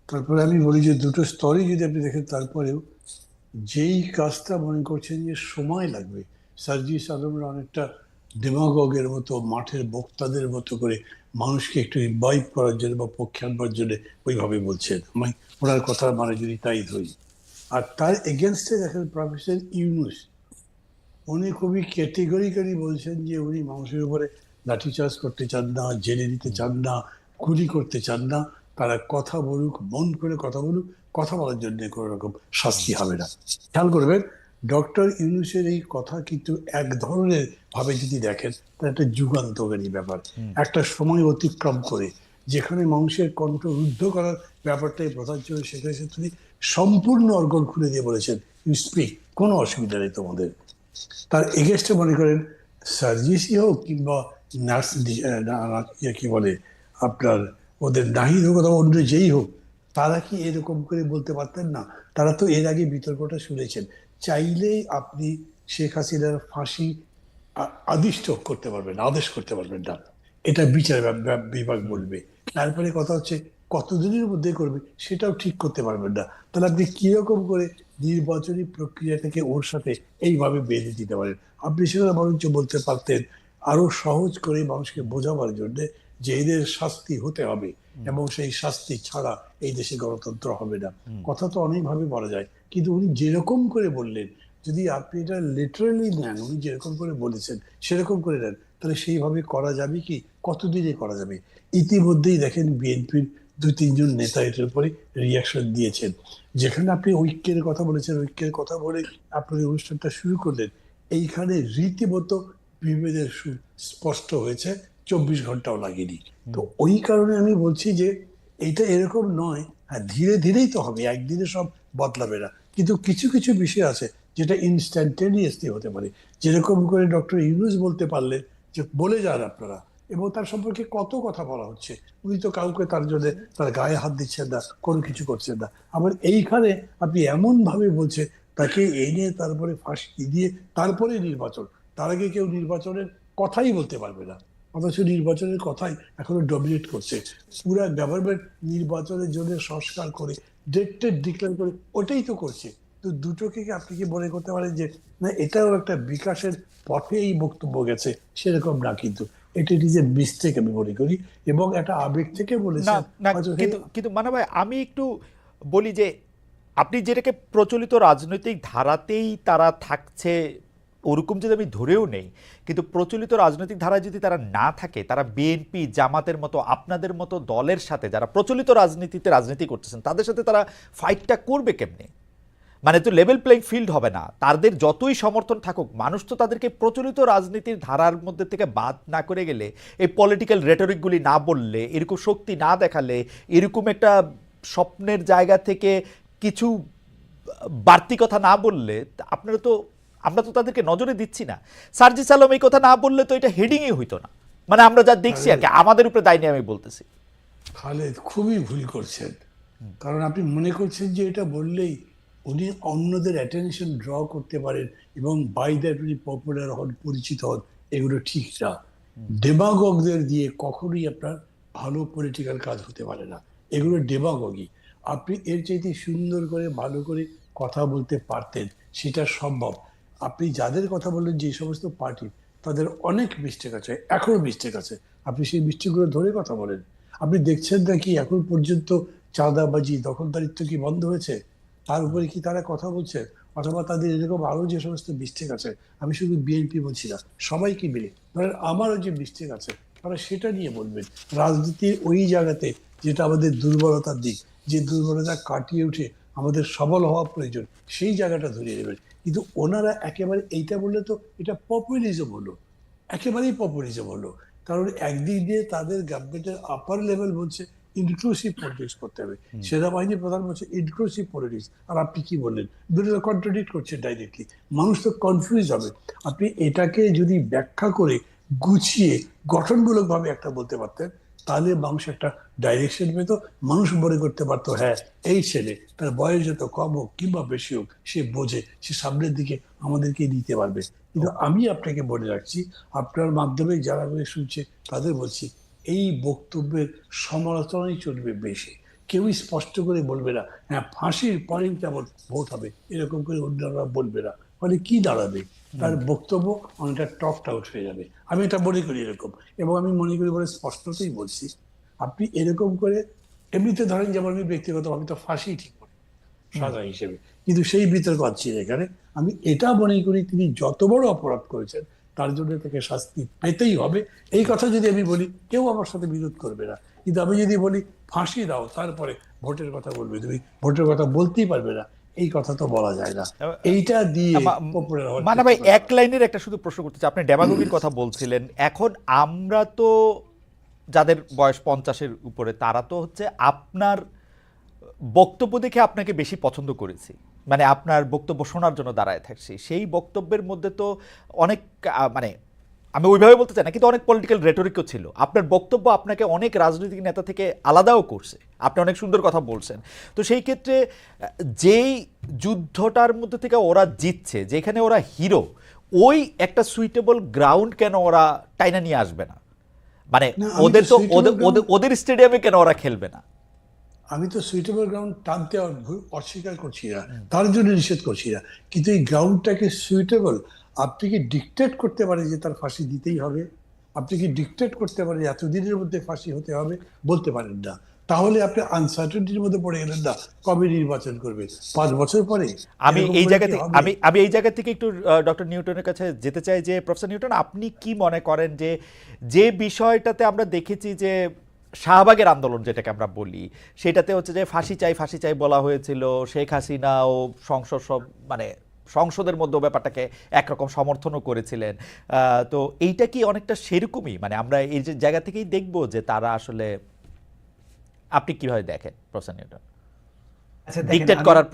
তারপরে আমি বলি যে দুটো স্তরই যদি আপনি দেখেন, তারপরেও যেই কাজটা মনে করছেন যে সময় লাগবে, সার্জিস আলমরা অনেকটা ডেমাগগের মতো, মাঠের বক্তাদের মতো করে মানুষকে একটু ইনভাইট করার জন্য বা পক্ষে আনবার জন্য ওইভাবে বলছেন। আমি ওনার কথার মানে যদি তাই ধরি, আর তার এগেনস্টে দেখেন প্রফেসর ইউনূস, উনি খুবই ক্যাটেগরিক্যালি বলছেন যে উনি মানুষের উপরে লাঠিচার্জ করতে চান না, জেলে দিতে চান না, গুলি করতে চান না। তারা কথা বলুক, মন করে কথা বলুক, কথা বলার জন্য কোনো রকম শাস্তি হবে না। খেয়াল করবেন, ডক্টর ইউনূসের এই কথা কিন্তু এক ধরনের ভাবে যদি দেখেন, তার একটা যুগান্তকারী ব্যাপার। একটা সময় অতিক্রম করে যেখানে মানুষের কণ্ঠ রুদ্ধ করার ব্যাপারটাই প্রধান ছিল, সেখানে তিনি সম্পূর্ণ অর্গল খুলে দিয়ে বলেছেন, ইউ স্পিক, কোনো অসুবিধা নেই তোমাদের। তার এগেস্টে মনে করেন সার্জিসি হোক কিংবা নার্স, কি বলে আপনার, ওদের নাহিদ হোক অথবা অন্য যেই হোক, তারা কি এরকম করে বলতে পারতেন না? তারা তো এর আগে বিতর্কটা শুনেছেন। চাইলেই আপনি শেখ হাসিনার ফাঁসি আদিষ্ট করতে পারবেন, আদেশ করতে পারবেন না, এটা বিচার বিভাগ বলবে। তারপরে কথা হচ্ছে কতদিনের মধ্যে করবে সেটাও ঠিক করতে পারবেন না। তাহলে আপনি কিরকম করে নির্বাচনী প্রক্রিয়াটাকে ওর সাথে এইভাবে বেঁধে দিতে পারেন? আপনি সেটা বরঞ্চ বলতে পারতেন আরো সহজ করে মানুষকে বোঝাবার জন্য যে এদের শাস্তি হতে হবে, এবং সেই শাস্তি ছাড়া এই দেশে গণতন্ত্র হবে না। কথা তো অনেকভাবে বলা যায়, কিন্তু উনি যেরকম করে বললেন, যদি আপনি এটা লিটারালি নেন, উনি যেরকম করে বলেছেন সেরকম করে নেন, তাহলে সেইভাবে করা যাবে কি? কতদিনে করা যাবে? ইতিমধ্যেই দেখেন বিএনপির 2-3 জন নেতা এটার উপরে রিয়াকশন দিয়েছেন। যেখানে আপনি ঐক্যের কথা বলেছেন, ঐক্যের কথা বলে আপনাদের অনুষ্ঠানটা শুরু করলেন, এইখানে রীতিমতো বিভেদের সুর স্পষ্ট হয়েছে, 24 ঘন্টাও লাগেনি। তো ওই কারণে আমি বলছি যে এইটা এরকম নয়। হ্যাঁ, ধীরে ধীরেই তো হবে, একদিনে সব বদলাবে না, কিন্তু কিছু কিছু বিষয় আছে যেটা ইনস্ট্যান্টেনিয়াসলি হতে পারে। যেরকম করে ডক্টর ইউনূস বলতে পারলেন যে বলে যান আপনারা, এবং তার সম্পর্কে কত কথা বলা হচ্ছে, উনি তো কাউকে তার জন্য তার গায়ে হাত দিচ্ছেন না, কোনো কিছু করছেন না। আবার এইখানে আপনি এমন ভাবে বলছেন তাকে এনে তারপরে ফাঁসি দিয়ে তারপরে নির্বাচন, তার আগে কেউ নির্বাচনের কথাই বলতে পারবে না, অথচ নির্বাচনের কথাই এখনো ডমিনেট করছে। পুরা গভর্নমেন্ট নির্বাচনের জন্য সংস্কার করে, ডেট ডিক্লেয়ার করে ওটাই তো করছে। তো দুটোকে কি আপনি কি মনে করতে পারেন যে না এটাও একটা বিকাশের পথে এই বক্তব্য গেছে? সেরকম না, কিন্তু এটা নিজের মিস্টেক আমি মনে করি, এবং একটা আবেগ থেকে না বলেছেন না, হয়তো। কিন্তু কিন্তু মানা ভাই, আমি একটু বলি যে আপনি যেটাকে প্রচলিত রাজনৈতিক ধারাতেই তারা থাকছে ওরকম যদি আমি ধরেও নেই, কিন্তু প্রচলিত রাজনৈতিক ধারায় যদি তারা না থাকে, তারা বিএনপি জামাতের মতো আপনাদের মতো দলের সাথে, যারা প্রচলিত রাজনীতিতে রাজনীতি করতেছেন, তাদের সাথে তারা ফাইটটা করবে কেমনে? মানে তো লেভেল প্লেইং ফিল্ড হবে না। তাদের যতই সমর্থন থাকুক, মানুষ তো তাদেরকে প্রচলিত রাজনীতির ধারার মধ্যে থেকে বাদ না করে গেলে, এই পলিটিক্যাল রেটরিকগুলি না বললে, এরকম শক্তি না দেখালে, এরকম একটা স্বপ্নের জায়গা থেকে কিছু বাড়তি কথা না বললে, আপনারা তো, আমরা তো তাদেরকে নজরে দিচ্ছি না। সার্জিস আলম এই কথা না বললে তো এটা হেডিংই হইতো না। মানে আমরা যা দেখছি আর কি, আমাদের উপরে দায় নিয়ে আমি বলতেছি। খালেদ খুবই ভুল করছেন, কারণ আপনি মনে করছেন যে এটা বললেই উনি অন্যদের অ্যাটেনশন ড্র করতে পারেন এবং বাই দ্যাট উনি পপুলার হন, পরিচিত হন। এগুলো ঠিক না। ডেমাগগদের দিয়ে কখনোই আপনার ভালো পলিটিক্যাল কাজ হতে পারে না। এগুলো ডেমাগগি। আপনি এর চাইতে সুন্দর করে ভালো করে কথা বলতে পারতেন, সেটা সম্ভব। আপনি যাদের কথা বললেন, যে সমস্ত পার্টি, তাদের অনেক মিস্টেক আছে, এখনো মিস্টেক আছে, আপনি সেই মিস্টেকগুলো ধরে কথা বলেন। আপনি দেখছেন নাকি এখন পর্যন্ত চাঁদাবাজি, দখলদারিত্ব কি বন্ধ হয়েছে? তার উপরে কি তারা কথা বলছে? অথবা তাদের এরকম আরো যে সমস্ত মিস্টেক আছে, আমি শুধু বিএনপি বলছি না, সবাইকে মিলে ধরেন আমারও যে মিস্টেক আছে, তারা সেটা নিয়ে বলবেন। রাজনীতির ওই জায়গাতে যেটা আমাদের দুর্বলতার দিক, যে দুর্বলতা কাটিয়ে উঠে আমাদের সবল হওয়া প্রয়োজন, সেই জায়গাটা ধরিয়ে নেবেন। কিন্তু ওনারা একেবারে এইটা বললে তো এটা পপুলিজম হলো। একেবারেই পপুলিজম হলো। কারণ একদিক দিয়ে তাদের গভর্নমেন্টের আপার লেভেল বলছে ইনক্লুসিভ পলিটিক্স করতে হবে, সেনাবাহিনী প্রধান বলছে ইনক্লুসিভ পলিটিক্স, আর আপনি কি বললেন, দুটো কন্ট্রাডিক্ট করছে ডাইরেক্টলি। মানুষ তো কনফিউজ হবে। আপনি এটাকে যদি ব্যাখ্যা করে গুছিয়ে গঠনমূলকভাবে একটা বলতে পারতেন, তাহলে মানুষ একটা ডাইরেকশন পেত। মানুষ মনে করতে পারতো হ্যাঁ, এই ছেলে তার বয়স যত কম হোক কিংবা বেশি হোক, সে বোঝে, সে সামনের দিকে আমাদেরকে নিতে পারবে। কিন্তু আমি আপনাকে বলে রাখছি, আপনার মাধ্যমে যারা শুনছে তাদের বলছি, এই বক্তব্যের সমালোচনাই চলবে বেশি। কেউই স্পষ্ট করে বলবে না হ্যাঁ ফাঁসির পরেই কেমন ভোট হবে, এরকম করে অন্যরা বলবে না। ফলে কি দাঁড়াবে, তার বক্তব্য অনেকটা টকড আউট হয়ে যাবে। আমি এটা মনে করি এরকম, এবং আমি মনে করি বলে স্পষ্টতই বলছি। আপনি এরকম করে এমনিতে ধরেন, যেমন আমি ব্যক্তিগতভাবে তো ফাঁসি ঠিক করি সাজা হিসেবে, কিন্তু সেই বিতর্ক আছে এখানে। আমি এটা মনে করি তিনি যত বড় অপরাধ করেছেন তার জন্য তাকে শাস্তি পেতেই হবে। এই কথা যদি আমি বলি, কেউ আমার সাথে বিরোধ করবে না। কিন্তু আমি যদি বলি ফাঁসি দাও, তারপরে ভোটের কথা বলবে, তুমি ভোটের কথা বলতেই পারবে না, এই কথা তো বলা যায় না। এইটা দিয়ে পপুলার হওয়ার মানে চেষ্টা ভাই করতে এক লাইনের একটা শুধু প্রশ্ন করতে চাই, আপনি ডেমাগোগির কথা বলছিলেন। এখন আমরা তো যাদের বয়স 50-এর উপরে, তারা তো হচ্ছে আপনার বক্তব্য দেখে আপনাকে বেশি পছন্দ করেছি, মানে আপনার বক্তব্য শোনার জন্য দাঁড়ায় থাকছি। সেই বক্তব্যের মধ্যে তো অনেক মানে আমি ওইভাবে বলতে চাই না, কিন্তু অনেক পলিটিক্যাল রেটরিকও ছিল। আপনার বক্তব্য আপনাকে অনেক রাজনৈতিক নেতা থেকে আলাদাও করছে, আপনি অনেক সুন্দর কথা বলছেন। তো সেই ক্ষেত্রে যেই যুদ্ধটার মধ্যে থেকে ওরা জিতছে, যেখানে ওরা হিরো, ওই একটা সুইটেবল গ্রাউন্ড কেন ওরা টাইনা নিয়ে আসবে না? মানে না, আমি ওদের তো তো suitable ground- ওদের স্টেডিয়ামে কেন ওরা খেলবে না? আমি তো সুইটেবল গ্রাউন্ড টানতে অস্বীকার করছি না, তার জন্য নিষেধ করছি না। কিন্তু এই গ্রাউন্ডটাকে সুইটেবল, আপনি কি ডিকটেট করতে পারেন যে তার ফাঁসি দিতেই হবে? আপনি কি ডিকটেট করতে পারেন এতদিনের মধ্যে ফাঁসি হতে হবে? বলতে পারেন না। তাহলে আপনি আনসার্টেনটির মধ্যে পড়ে গেলেন না, কবে নির্বাচন করবে, 5 বছর পরে? আমি এরকম এই করে জায়গা কি থেকে হবে? আমি এই জায়গা থেকে একটু ডক্টর নিউটনের কাছে যেতে চাই যে প্রফেসর নিউটন, আপনি কি মনে করেন যে যে বিষয়টাতে আমরা দেখেছি যে শাহবাগের আন্দোলন যেটাকে আমরা বলি, সেটাতে হচ্ছে যে ফাঁসি চাই বলা হয়েছিল, শেখ হাসিনা ও সংসদ সব মানে সংসদের মধ্যে ব্যাপারটাকে একরকম সমর্থনও করেছিলেন। তো এইটা কি অনেকটা সেরকমই, মানে আমরা এই যে জায়গা থেকেই দেখবো যে তারা আসলে, আপনি কিভাবে দেখেন প্রফেসর নিউটন? আচ্ছা দেখেন, ডিকটেট আমি করার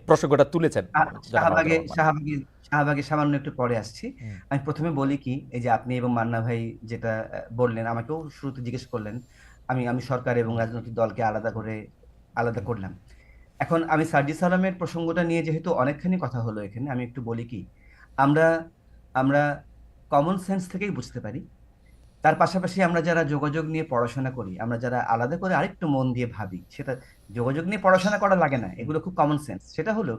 প্রসঙ্গটা তুলেছেন জনাব শাহবাগে মাহবুবুর রহমান। শাহবাগে শাহবাগে সামান্য একটু পরে আসছি। আমি প্রথমে বলি কি, এই যে আপনি এবং মান্না ভাই যেটা বললেন, আমাকেও শুরুতে জিজ্ঞেস করলেন, আমি আমি সরকার এবং রাজনৈতিক দলকে আলাদা করলাম। এখন আমি সার্জিস আলমের প্রসঙ্গটা নিয়ে যেহেতু অনেকখানি কথা হলো এখানে, আমি একটু বলি কি, আমরা আমরা কমন সেন্স থেকেই বুঝতে পারি। তার পাশাপাশি আমরা যারা যোগাযোগ নিয়ে পড়াশোনা করি, আমরা যারা আলাদা করে আরেকটু মন দিয়ে ভাবি, সেটা যোগাযোগ নিয়ে পড়াশোনা করা লাগে না, এগুলো খুব কমন সেন্স। সেটা হলো,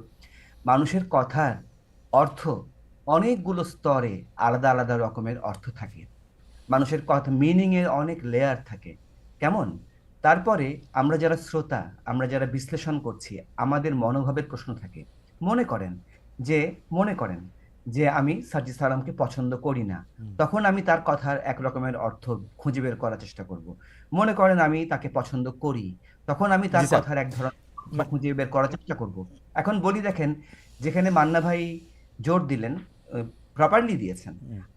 মানুষের কথার অর্থ অনেকগুলো স্তরে আলাদা আলাদা রকমের অর্থ থাকে। মানুষের কথা মিনিং এর অনেক লেয়ার থাকে। কেমন? তারপরে আমরা যারা শ্রোতা, আমরা যারা বিশ্লেষণ করছি, আমাদের মনোভাবের প্রশ্ন থাকে। মনে করেন যে মনে করেন যে আমি সার্জিস আলমকে পছন্দ করি না, তখন আমি তার কথার এক রকমের অর্থ খুঁজে বের করার চেষ্টা করব। মনে করেন আমি তাকে পছন্দ করি, তখন আমি জি তার স্যার। কথার এক ধরনের অর্থ খুঁজে বের করার চেষ্টা করব। এখন বলি, দেখেন, যেখানে মান্না ভাই জোর দিলেন, প্রপারলি দিয়েছেন,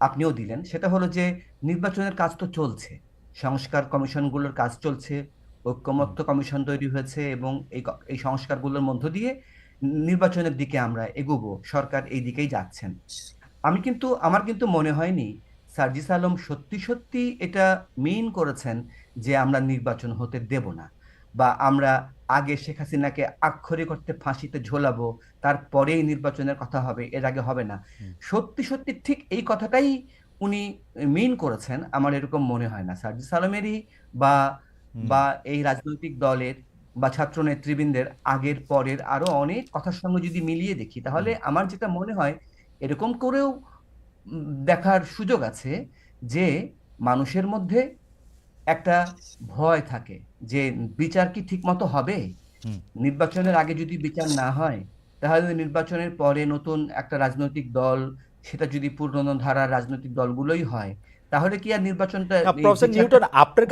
আপনিও দিলেন, সেটা হলো যে নির্বাচনের কাজ তো চলছে, সংস্কার কমিশনগুলোর কাজ চলছে, ঐক্যমত্য কমিশন তৈরি হয়েছে, এবং এই সংস্কারগুলোর মধ্য দিয়ে নির্বাচনের দিকে আমরা এগোবো, সরকার এই দিকেই যাচ্ছেন। আমার কিন্তু মনে হয়নি সার্জিস আলম সত্যি সত্যি এটা মিন করেছেন যে আমরা নির্বাচন হতে দেব না, বা আমরা আগে শেখ হাসিনাকে আক্ষরিক অর্থে ফাঁসিতে ঝোলাবো, তারপরেই নির্বাচনের কথা হবে, এর আগে হবে না। সত্যি সত্যি ঠিক এই কথাটাই উনি মিন করেছেন আমার এরকম মনে হয় না। সার্জিস আলমেরই বা বা এই রাজনৈতিক দলের বা ছাত্র নেতৃবৃন্দের আগের পরের আরো অনেক কথার সঙ্গে যদি মিলিয়ে দেখি, তাহলে আমার যেটা মনে হয়, এরকম করেও দেখার সুযোগ আছে যে মানুষের মধ্যে একটা ভয় থাকে যে বিচার কি ঠিক মতো হবে। নির্বাচনের আগে যদি বিচার না হয়, তাহলে নির্বাচনের পরে নতুন একটা রাজনৈতিক দল, সেটা যদি পুরনো ধারার রাজনৈতিক দলগুলোই হয়, তাহলে কি আর নির্বাচনটা এই প্রফেসর বিচারটা নিউটন, আপনার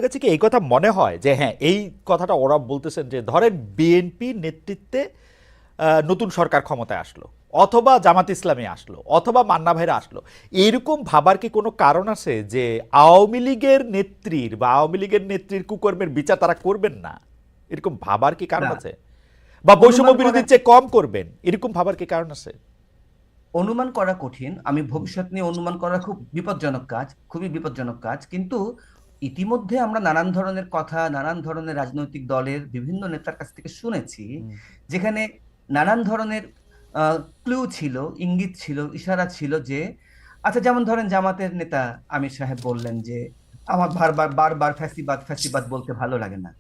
কাছে কি এই কথা মনে হয় যে হ্যাঁ, এই কথাটা ওরা বলতেছেন যে ধরেন বিএনপি নেতৃত্বে নতুন সরকার ক্ষমতায় আসলো, অথবা জামাত ইসলামী আসলো, অথবা মান্না ভাইরা আসলো, এরকম ভাবার কি কোনো কারণ আছে যে আওয়ামী লীগের নেত্রীর বা আওয়ামী লীগের নেত্রীর কুকর্মের বিচার তারা করবেন না? এরকম ভাবার কি কারণ না, আছে? বা বৈষম্য অনুমান করা বিরোধীর চেয়ে কম করবেন, এরকম ভাবার কি কারণ আছে? অনুমান করা কঠিন। আমি ভবিষ্যৎ নিয়ে অনুমান করা খুব বিপজ্জনক কাজ, খুবই বিপজ্জনক কাজ। কিন্তু ইতিমধ্যে আমরা নানান ধরনের কথা, নানান ধরনের রাজনৈতিক দলের বিভিন্ন নেতার কাছ থেকে শুনেছি, হুম, যেখানে নানান ধরনের ক্লু ছিল, ইঙ্গিত ছিল, ইশারা ছিল যে, আচ্ছা যেমন ধরেন জামাতের নেতা আমির সাহেব বললেন যে আমার বারবার বারবার ফ্যাসিবাদ ফ্যাসিবাদ বলতে ভালো লাগে না।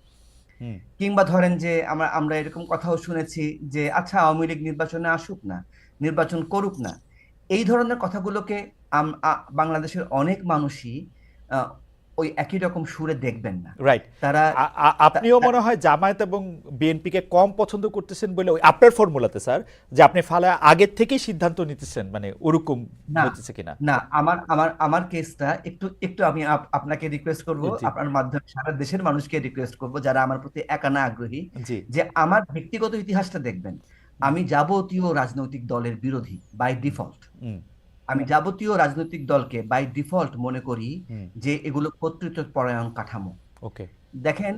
হুম, কিংবা ধরেন যে আমরা আমরা এরকম কথাও শুনেছি যে আচ্ছা আওয়ামী লীগ নির্বাচনে আসুক না, নির্বাচন করুক না। এই ধরনের কথাগুলোকে বাংলাদেশের অনেক মানুষই আহ, ওই একই রকম সুরে দেখবেন না। রাইট। তারা তা- আপনিও তা- মনে হয় জামায়াত এবং বিএনপিকে কম পছন্দ করতেছেন বলে ওই আপনার ফর্মুলাতে স্যার, যে আপনি ফালা আগের থেকেই সিদ্ধান্ত নিতেছেন, মানে ওরকম না হইতেছে কিনা? না আমার আমার আমার কেসটা একটু একটু আমি আপনাকে রিকোয়েস্ট করব, জি, আপনার মাধ্যমে সারা দেশের মানুষকে রিকোয়েস্ট করব যারা আমার প্রতি একানা আগ্রহী, জি, যে আমার ব্যক্তিগত ইতিহাসটা দেখবেন। আমি যাবতীয় রাজনৈতিক দলের বিরোধী বাই ডিফল্ট। হুম, আমি যাবতীয় রাজনৈতিক দলকে বাই ডিফল্ট মনে করি হুম, যে এগুলো কর্তৃত্বপরায়ণ কাঠামো। ওকে, দেখেন,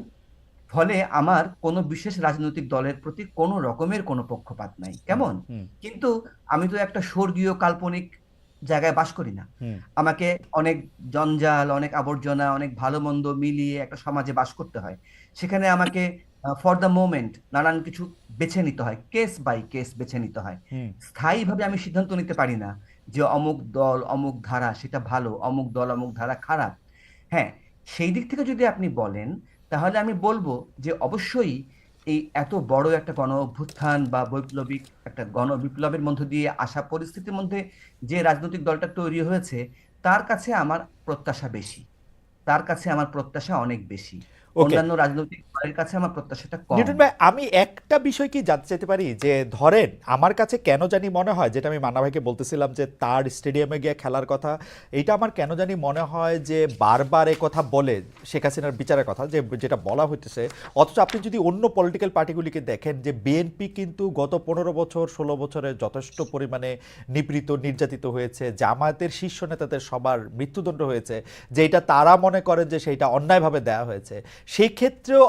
ফলে আমার কোনো বিশেষ রাজনৈতিক দলের প্রতি কোনো রকমের কোনো পক্ষপাত নাই, হুম, কেমন? হুম, কিন্তু আমি তো একটা স্বর্গীয় কাল্পনিক জায়গায় বাস করি না। হুম, আমাকে অনেক জঞ্জাল, অনেক আবর্জনা, অনেক ভালো মন্দ মিলিয়ে একটা সমাজে বাস করতে হয়। সেখানে আমাকে ফর দ্য মোমেন্ট নানান কিছু বেছে নিতে হয়, কেস বাই কেস বেছে নিতে হয়। হুম, স্থায়ীভাবে আমি সিদ্ধান্ত নিতে পারি না যে অমুক দল অমুক ধারা সেটা ভালো, অমুক দল অমুক ধারা খারাপ। হ্যাঁ, সেই দিক থেকে যদি আপনি বলেন, তাহলে আমি বলবো যে অবশ্যই এই এত বড় একটা গণ অভ্যুত্থান বা বৈপ্লবিক একটা গণ বিপ্লবের মধ্য দিয়ে আসা পরিস্থিতির মধ্যে যে রাজনৈতিক দলটা তৈরি হয়েছে, তার কাছে আমার প্রত্যাশা বেশি। তার কাছে আমার প্রত্যাশা অনেক বেশি। ওকে। অন্যান্য রাজনৈতিক দলের কাছে আমার প্রত্যাশাটা কম। নিউটন ভাই, আমি একটা বিষয় কি জানতে চাইতে পারি, যে ধরেন আমার কাছে কেন জানি মনে হয়, যেটা আমি মান্না ভাইকে বলতেছিলাম যে তার স্টেডিয়ামে গিয়ে খেলার কথা, এইটা আমার কেন জানি মনে হয় যে বারবার এ কথা বলে শেখ হাসিনার বিচারের কথা, যে যেটা বলা হইতেছে, অথচ আপনি যদি অন্য পলিটিক্যাল পার্টিগুলিকে দেখেন, যে বিএনপি কিন্তু গত 15 বছর 16 বছরে যথেষ্ট পরিমাণে নিপীড়িত নির্যাতিত হয়েছে, জামায়াতের শীর্ষ নেতাদের সবার মৃত্যুদণ্ড হয়েছে, যেটা তারা মনে করেন যে সেইটা অন্যায়ভাবে দেয়া হয়েছে। সেই ক্ষেত্রেও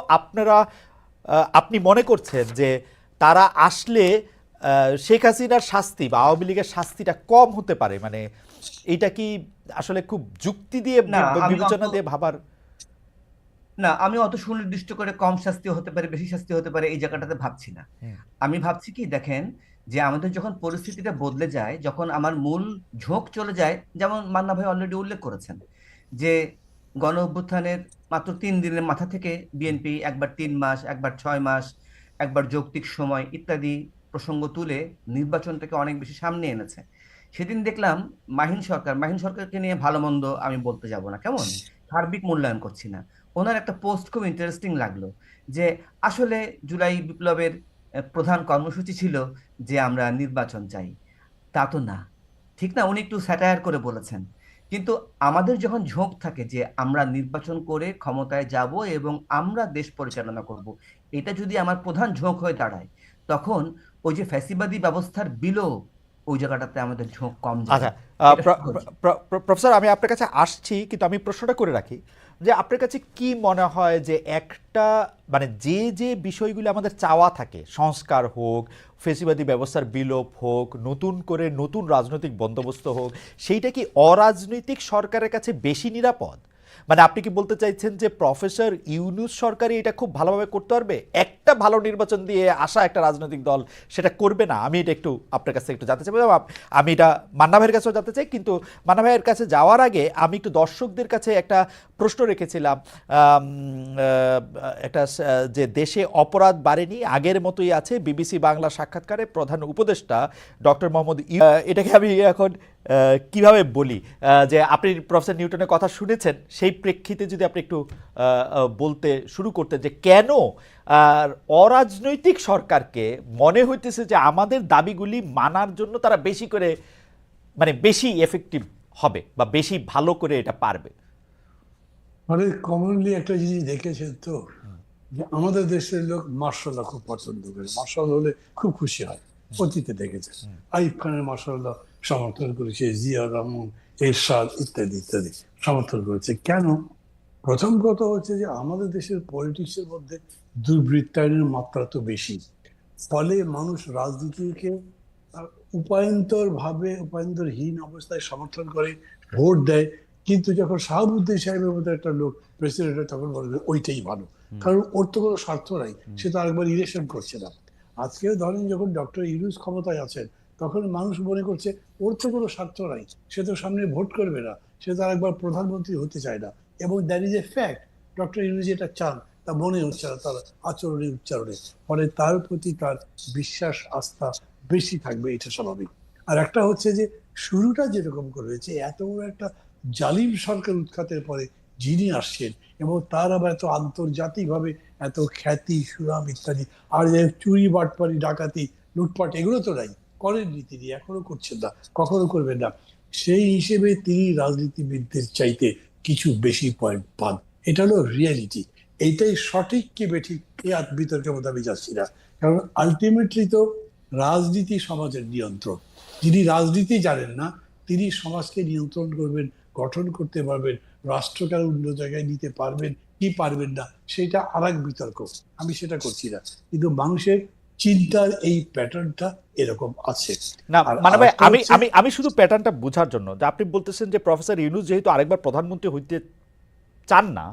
আপনি মনে করছেন যে তারা আসলে শেখ হাসিনার শাস্তি বা আওয়ামী লীগের শাস্তিটা কম হতে পারে, মানে এটা কি আসলে খুব যুক্তি দিয়ে না, আমি অত বিবেচনা দিয়ে ভাবার? না আমি অত সুনির্দিষ্ট করে কম শাস্তি হতে পারে, বেশি শাস্তি হতে পারে এই জায়গাটাতে ভাবছি না। হুম, আমি ভাবছি কি, দেখেন, যে আমাদের যখন পরিস্থিতিটা বদলে যায়, যখন আমার মূল ঝোঁক চলে যায়, যেমন মান্না ভাই অলরেডি উল্লেখ করেছেন যে গণ অভ্যুত্থানের মাত্র 3 দিনের মাথা থেকে বিএনপি একবার 3 মাস, একবার 6 মাস, একবার যৌক্তিক সময় ইত্যাদি প্রসঙ্গ তুলে নির্বাচনটাকে অনেক বেশি সামনে এনেছে। সেদিন দেখলাম মাহিন সরকারকে নিয়ে ভালো মন্দ আমি বলতে যাব না, কেমন, সার্বিক মূল্যায়ন করছি না। ওনার একটা পোস্ট খুব ইন্টারেস্টিং লাগলো, যে আসলে জুলাই বিপ্লবের প্রধান কর্মসূচি ছিল যে আমরা নির্বাচন চাই। তা তো না, ঠিক না? উনি একটু স্যাটায়ার করে বলেছেন। কিন্তু আমাদের যখন ঝোঁক থাকে যে আমরা নির্বাচন করে ক্ষমতায় যাব এবং আমরা দেশ পরিচালনা করব, এটা যদি আমার প্রধান ঝোঁক হয়ে দাঁড়ায়, তখন ওই যে ফ্যাসিবাদী ব্যবস্থার বিলোপ, ওই জায়গাটাতে আমাদের ঝোঁক কম যাবে। আচ্ছা, এটা সহজ। প্রফেসর, আমি আপনার কাছে আসছি, কিন্তু আমি প্রশ্নটা করে রাখি যে আপনার কাছে কি মনে হয় যে একটা, মানে যে যে বিষয়গুলো আমাদের চাওয়া থাকে, সংস্কার হোক, ফেসিবাদী ব্যবস্থার বিলোপ হোক, নতুন করে নতুন রাজনৈতিক বন্দোবস্ত হোক, সেইটা কি অরাজনৈতিক সরকারের কাছে বেশি নিরাপদ? মানে আপনি কি বলতে চাইছেন যে প্রফেসর ইউনূস সরকারই এটা খুব ভালোভাবে করতে পারবে, একটা ভালো নির্বাচন দিয়ে আসা একটা রাজনৈতিক দল সেটা করবে না? আমি এটা একটু আপনার কাছে একটু জানতে চাই, আমি এটা মান্না ভাইয়ের কাছেও জানতে চাই, কিন্তু মান্না ভাইয়ের কাছে যাওয়ার আগে আমি একটু দর্শকদের কাছে একটা প্রশ্ন রেখেছিলাম। একটা যে দেশে অপরাধ বাড়েনি, আগের মতোই আছে, বিবিসি বাংলা সাক্ষাৎকারে প্রধান উপদেষ্টা ডক্টর মোহাম্মদ এটাকে আমি এখন কিভাবে বলি, যে আপনি প্রফেসর নিউটনের কথা শুনেছেন, সেই প্রেক্ষিতে যদি আপনি একটু বলতে শুরু করতেন যে কেন আর অরাজনৈতিক সরকারকে মনে হইতেছে যে আমাদের দাবিগুলি মানার জন্য তারা বেশি করে, মানে বেশি এফেক্টিভ হবে বা বেশি ভালো করে এটা পারবে। মানে কমনলি একটা জিনিস দেখেছেন তো, যে আমাদের দেশের লোক মার্শাল্লাহ খুব পছন্দ করে, মার্শাল হলে খুব খুশি হয়। অতীতে দেখেছেন। আইয়ুব খানের মাশাআল্লাহ সমর্থন করেছে, জিয়া রহমান, এরশাদ ইত্যাদি ইত্যাদি সমর্থন করেছে। কেন? প্রথম কথা হচ্ছে যে আমাদের দেশের পলিটিক্সের মধ্যে দুর্বৃত্তায়নের মাত্রা তো বেশি, ফলে মানুষ রাজনীতিকে উপায়ন্তরহীন অবস্থায় সমর্থন করে, ভোট দেয়। কিন্তু যখন শাহাবুদ্দিন সাহেবের মতো একটা লোক প্রেসিডেন্ট হয় তখন বলে ওইটাই ভালো, কারণ ওর তো কোনো স্বার্থ নাই, সে তো আরেকবার ইলেকশন করছে না। আজকে ধরেন যখন ডক্টর ইউনূস ক্ষমতায় আছেন তখন মানুষ মনে করছে ওর তো কোনো স্বার্থ নাই, সে তো সামনে ভোট করবে না, সে তো আরেকবার প্রধানমন্ত্রী হতে চায় না। এবং that is a fact, doctor Yunus যেটা চান তা মনে হচ্ছে না তার আচরণে উচ্চারণে, ফলে তার প্রতি তার বিশ্বাস আস্থা বেশি থাকবে, এটা স্বাভাবিক। আর একটা হচ্ছে যে শুরুটা যেরকম করেছে, এত বড় একটা জালিম সরকার উৎখাতের পরে যিনি আসছেন এবং তার আবার এত আন্তর্জাতিকভাবে এত খ্যাতি সুনাম ইত্যাদি, আর যে চুরি বাটপারি ডাকাতি লুটপাট এগুলো তো নাই, করেননি তিনি, এখনো করছেন না, কখনো করবেন না। সেই হিসেবে তিনি রাজনীতিবিদদের চাইতে কিছু বেশি পয়েন্ট পান, এটা হলো রিয়ালিটি। এইটাই সঠিক কি বেঠিক এই বিতর্কের মধ্যে আমি যাচ্ছি না, কারণ আলটিমেটলি তো রাজনীতি সমাজের নিয়ন্ত্রণ। যিনি রাজনীতি জানেন না তিনি সমাজকে নিয়ন্ত্রণ করবেন, গঠন করতে পারবেন, রাষ্ট্রকে অন্য জায়গায় নিতে পারবেন কি পারবেন না সেটা আর এক বিতর্ক, আমি সেটা করছি না। কিন্তু মানুষের চিন্তার এই প্যাটার্নটা এরকম আছে। না আর মানে ভাই, আরেকটা আমি হচ্ছে আমি আমি শুধু প্যাটার্নটা বোঝার জন্য যে আপনি বলতেছেন যে প্রফেসর ইউনূস যেহেতু আরেকবার প্রধানমন্ত্রী হইতে চান না,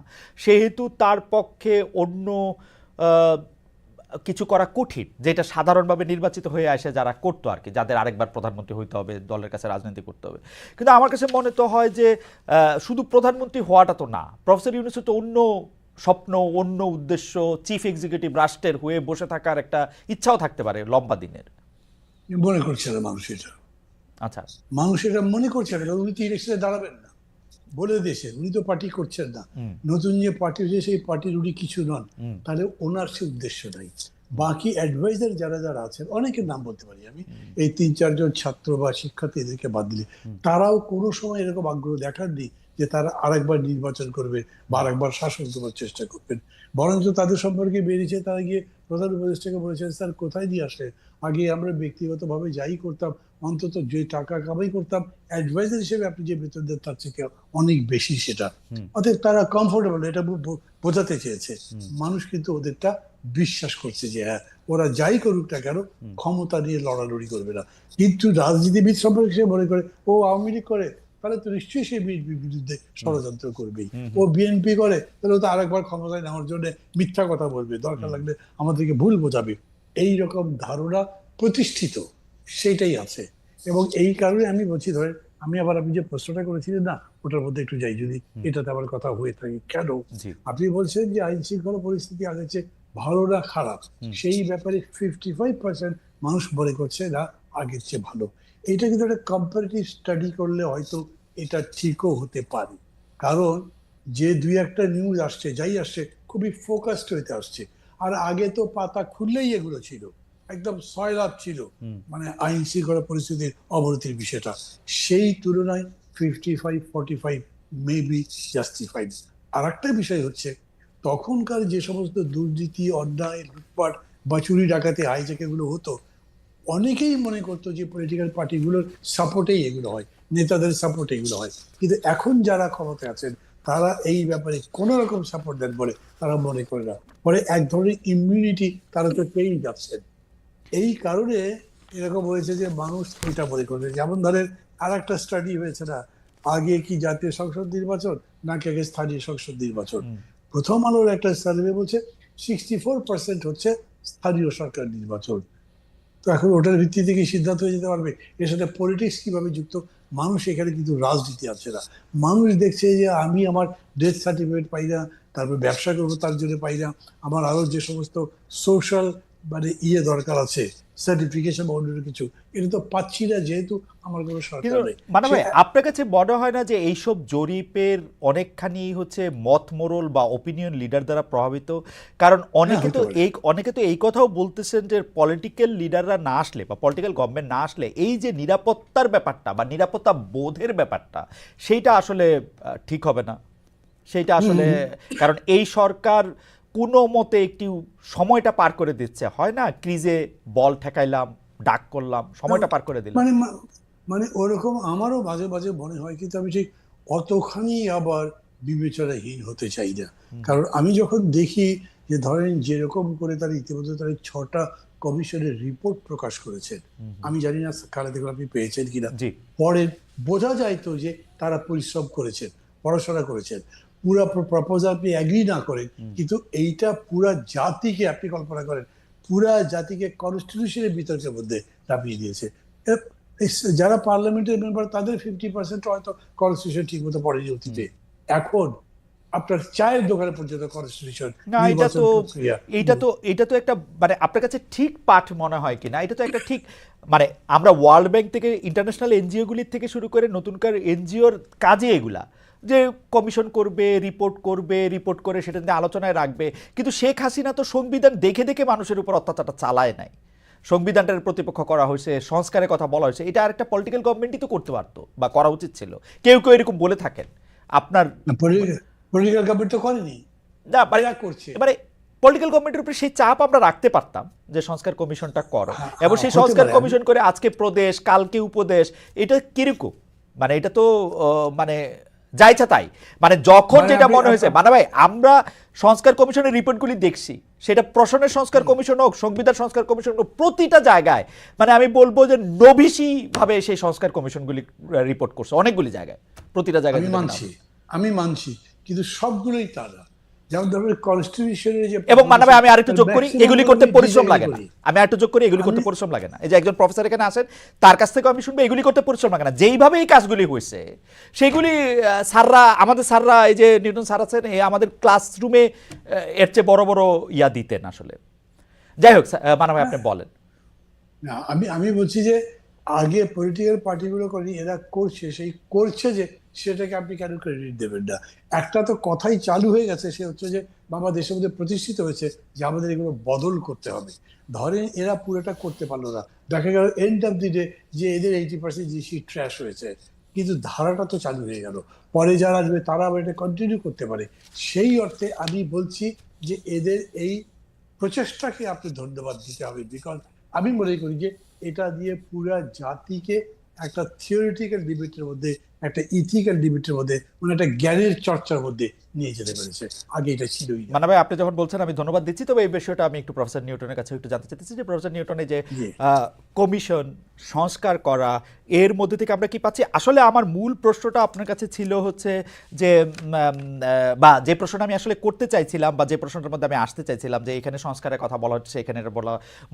সেহেতু তার পক্ষে অন্য আহ, কিছু করা কঠিন, যেটা সাধারণভাবে নির্বাচিত হয়ে আসে যারা করতো আর কি, যাদের আরেকবার প্রধানমন্ত্রী হইতে হবে, দলের কাছে রাজনীতি করতে হবে। কিন্তু আমার কাছে মনে তো হয় যে শুধু প্রধানমন্ত্রী হওয়াটা তো না, প্রফেসর ইউনূসের তো অন্য স্বপ্ন, অন্য উদ্দেশ্য, চিফ এক্সিকিউটিভ রাষ্ট্রের হয়ে বসে থাকার একটা ইচ্ছাও থাকতে পারে লম্বা দিনের। মনে করছে না মানুষ এটা, আচ্ছা। মানুষ এটা মনে করছে না, কারণ উনি তো ইলেকশনে দাঁড়াবেন না, বলে দিয়েছেন উনি তো পার্টি করছেন না। নতুন যে পার্টি হয়েছে সেই পার্টির উনি কিছু নন, তাহলে ওনার সে উদ্দেশ্য নাই। বাকি অ্যাডভাইজার যারা যারা আছেন, অনেকের নাম বলতে পারি আমি, এই ৩-৪ জন ছাত্র বা শিক্ষার্থী এদেরকে বাদ দিলে, তারাও কোনো সময় এরকম আগ্রহ দেখাননি যে তারা আরেকবার নির্বাচন করবে বা আরেকবার শাসন করার চেষ্টা করবেন। বরঞ্চ তাদের সম্পর্কে বেরিয়েছে, তারা গিয়ে প্রধান উপদেষ্টাকে বলেছেন স্যার কোথায় নিয়ে আসলে, আগে আমরা ব্যক্তিগতভাবে যাই করতাম, অন্তত যে টাকা কামাই করতাম অ্যাডভাইজার হিসেবে আপনি যে বেতন দেন তার থেকে অনেক বেশি সেটা। অতএব তারা কমফোর্টেবল, এটা বোঝাতে চেয়েছে। মানুষ কিন্তু ওদেরটা বিশ্বাস করছে যে হ্যাঁ ওরা যাই করুক না কেন ক্ষমতা নিয়ে লড়ালড়ি করবে না। কিন্তু রাজনীতিবিদ সম্পর্কে সে মনে করে ও আওয়ামী লীগ করে তাহলে তো নিশ্চয়ই সে বিএনপির বিরুদ্ধে ষড়যন্ত্র করবেই, ও বিএনপি করে তাহলে তো আরেকবার ক্ষমতায় নেওয়ার জন্য মিথ্যা কথা বলবে, দরকার লাগলে আমাদেরকে ভুল বোঝাবে। এইরকম ধারণা প্রতিষ্ঠিত, সেইটাই আছে। এবং এই কারণে আমি বলছি, ধরেন আমি আবার আপনি যে প্রশ্নটা করেছিলেন না ওটার মধ্যে একটু যাই, যদি এটাতে আবার কথা হয়ে থাকে। কেন আপনি বলছেন যে আইন শৃঙ্খলা পরিস্থিতি আগের চেয়ে ভালো না খারাপ, সেই ব্যাপারে 55% মানুষ মনে করছে না আগের চেয়ে ভালো। এটা কিন্তু একটা কম্পারেটিভ স্টাডি করলে হয়তো এটা ঠিকও হতে পারে, কারণ যে 2-1টা নিউজ আসছে যাই আসছে খুবই ফোকাসড হইতে আসছে। আর আগে তো পাতা খুললেই এগুলো ছিল, একদম সয়লাভ ছিল, মানে আইন শৃঙ্খলা পরিস্থিতির অবনতির বিষয়টা। সেই তুলনায় 55-45 মে বি জাস্টিফাইড। আর একটা বিষয় হচ্ছে তখনকার যে সমস্ত দুর্নীতি, অন্যায়, লুটপাট বা চুরি ডাকাতি হাইজ্যাক এগুলো হতো, অনেকেই মনে করতো যে পলিটিক্যাল পার্টিগুলোর সাপোর্টেই এগুলো হয়, নেতাদের সাপোর্টে এগুলো হয়। কিন্তু এখন যারা ক্ষমতায় আছেন তারা এই ব্যাপারে কোনো রকম সাপোর্ট দেন বলে তারা মনে করে না, পরে এক ধরনের ইমিউনিটি তারা তো পেয়েই যাচ্ছেন। এই কারণে এরকম হয়েছে যে মানুষ এটা মনে করবে। যেমন ধরেন আর একটা স্টাডি হয়েছে না, আগে কি জাতীয় সংসদ নির্বাচন নাকি আগে স্থানীয় সংসদ নির্বাচন। প্রথম আলোর একটা সার্ভে বলছে 64% হচ্ছে স্থানীয় সরকার নির্বাচন। তো এখন ওটার ভিত্তিতে কি সিদ্ধান্ত হয়ে যেতে পারবে এর সাথে পলিটিক্স কিভাবে যুক্ত? মানুষ এখানে কিন্তু রাজনীতি আছে না, মানুষ দেখছে যে আমি আমার ডেথ সার্টিফিকেট পাই না, তারপর ব্যবসা করবো তার জন্য পাই না, আমার আরো যে সমস্ত সোশ্যাল মানে দরকার আছে সার্টিফিকেশন বা অন্য কিছু, এটা তো পাচ্ছি না যেহেতু আমার কোনো সরকার নেই। মানে ভাই আপনার কাছে মনে হয় না যে এইসব জরিপের অনেকখানি হচ্ছে মত মোরল বা ওপিনিয়ন লিডার দ্বারা প্রভাবিত? কারণ অনেকে তো এই কথাও বলতেছেন যে পলিটিক্যাল লিডাররা না আসলে বা পলিটিক্যাল গভর্নমেন্ট না আসলে এই যে নিরাপত্তার ব্যাপারটা বা নিরাপত্তা বোধের ব্যাপারটা সেইটা আসলে ঠিক হবে না। সেইটা আসলে কারণ এই সরকার কোনো মতে একটু সময়টা পার করে দিচ্ছে, হয় না, ক্রিজে বল ঠেকাইলাম, ডাক করলাম, সময়টা পার করে দিলাম। মানে মানে ওরকম আমারও মাঝে মাঝে মনে হয়, কিন্তু আমি ঠিক অতখানি আবার বিবেচনাহীন হতে চাই না। কারণ আমি যখন দেখি যে ধরেন যেরকম করে তারা ইতিমধ্যে তারা 6টা কমিশনের রিপোর্ট প্রকাশ করেছেন, আমি জানি না খালেদা জিয়া আপনি পেয়েছেন কিনা, জি। পরে বোঝা যায় তো যে তারা পরিশ্রম করেছেন, পড়াশোনা করেছেন। পুরা প্রপোজাল আপনি অ্যাগ্রি না করেন, কিন্তু এইটা পুরা জাতিকে, আপনি কল্পনা করেন, পুরা জাতিকে কনস্টিটিউশনের বিতর্কের মধ্যে চাপিয়ে দিয়েছে। যারা পার্লামেন্টের মেম্বার তাদের 50% হয়তো কনস্টিটিউশন ঠিক মতো পড়েনি অতীতে। এখন আপনার চায়ের দোকানে পর্যন্ত কনস্টিটিউশন, না, নির্বাচন প্রক্রিয়া। এটা তো একটা মানে আপনার কাছে ঠিক পাঠ মনে হয় কিনা, এটা তো একটা ঠিক মানে আমরা ওয়ার্ল্ড ব্যাংক থেকে ইন্টারন্যাশনাল এনজিওগুলির থেকে শুরু করে নতুনকার এনজিওর কাজে এগুলা যে কমিশন করবে, রিপোর্ট করে সেটা নিয়ে আলোচনায় রাখবে, কিন্তু শেখ হাসিনা তো সংবিধান দেখে দেখে মানুষের উপর অত্যাচারটা চালায় নাই। সংবিধানটার প্রতিপক্ষ করা হয়েছে, সংস্কারের কথা বলা হয়েছে, এটা আরেকটা পলিটিক্যাল গভর্নমেন্টই তো করতে পারতো বা করা উচিত ছিল। কেউ কেউ এরকম বলে থাকেন আপনার পলিটিক্যাল গভর্নমেন্ট তো করেনি, না মানে এরা করছে। মানে পলিটিক্যাল গভর্নমেন্টের উপরে সেই চাপ আমরা রাখতে পারতাম যে সংস্কার কমিশনটা করো, হ্যাঁ, এবং সেই হতে সংস্কার পারে। কমিশন করে আজকে প্রদেশ, কালকে উপদেশ, এটা কিরকম মানে এটা তো মানে যাইছে তাই মানে যখন মানে যেটা আপনি- মনে হয়েছে মানে ভাই আমরা সংস্কার কমিশনের রিপোর্টগুলি দেখছি, সেটা প্রশ্নের সংস্কার কমিশন হোক, সংবিধান সংস্কার কমিশন হোক, প্রতিটা জায়গায় মানে আমি বলবো যে নভিসি ভাবে সেই সংস্কার কমিশনগুলি রিপোর্ট করছে অনেকগুলি জায়গায়, প্রতিটা জায়গায় আমি যদি মানছি, আমি মানছি, কিন্তু সবগুলোই তারা। যেমন ধরুন কনস্টিটিউশনের যে এবং মানবে আমি আরেকটু যোগ করি, maximum এগুলি গুলো করতে আমি পরিশ্রম disagree লাগে না। করি। আমি আরেকটু যোগ করি, এগুলি করতে আমি- পরিশ্রম লাগে না। এই যে একজন প্রফেসর এখানে আসেন, তার কাছ থেকে আমি শুনবো এগুলি করতে পরিশ্রম লাগে না। যেইভাবে এই কাজগুলি হয়েছে সেগুলি স্যাররা, আমাদের স্যাররা, এই যে নিউটন স্যার আছেন, আমাদের ক্লাসরুমে এর চেয়ে বড় বড় ইয়া দিতেন আসলে। যাই হোক মানবে আপনি বলেন। না, আমি বলছি যে আগে পলিটিক্যাল পার্টিগুলো করি, এরা করছে, সেই করছে যে সেটাকে আপনি কেন ক্রেডিট দেবেন না? একটা তো কথাই চালু হয়ে গেছে, সে হচ্ছে যে বাবা দেশের মধ্যে প্রতিষ্ঠিত হয়েছে যে আমাদের এগুলো বদল করতে হবে। ধরেন এরা পুরোটা করতে পারলো না, দেখা গেল এন্ড অফ দি ডে যে এদের 80% জিনিসই ট্র্যাশ হয়েছে, কিন্তু ধারাটা তো চালু হয়ে গেল। পরে যারা আসবে তারা আবার এটা কন্টিনিউ করতে পারে। সেই অর্থে আমি বলছি যে এদের এই প্রচেষ্টাকে আপনি ধন্যবাদ দিতে হবে, বিকজ আমি মনে করি যে এটা দিয়ে পুরা জাতিকে একটা থিওরিটিক্যাল ডিবেটের মধ্যে, একটা ইথিক্যাল ডিবেটের মধ্যে, মানে একটা জ্ঞানের চর্চার মধ্যে নিয়ে যেতে পেরেছে। আগে এটা ছিলই না। মানবে আপনি যখন বলছেন আমি ধন্যবাদ দিচ্ছি, তবে এই বিষয়টা আমি একটু প্রফেসর নিউটনের কাছে একটু জানতে চাইতেছি যে প্রফেসর নিউটনের যে জি। কমিশন সংস্কার করা, এর মধ্যে থেকে আমরা কি পাচ্ছি? আসলে আমার মূল প্রশ্নটা আপনার কাছে ছিল হচ্ছে যে বা যে প্রশ্নটা আমি আসলে করতে চাইছিলাম বা যে প্রশ্নটার মধ্যে আমি আসতে চাইছিলাম, যে এখানে সংস্কারের কথা বলা হচ্ছে, এখানে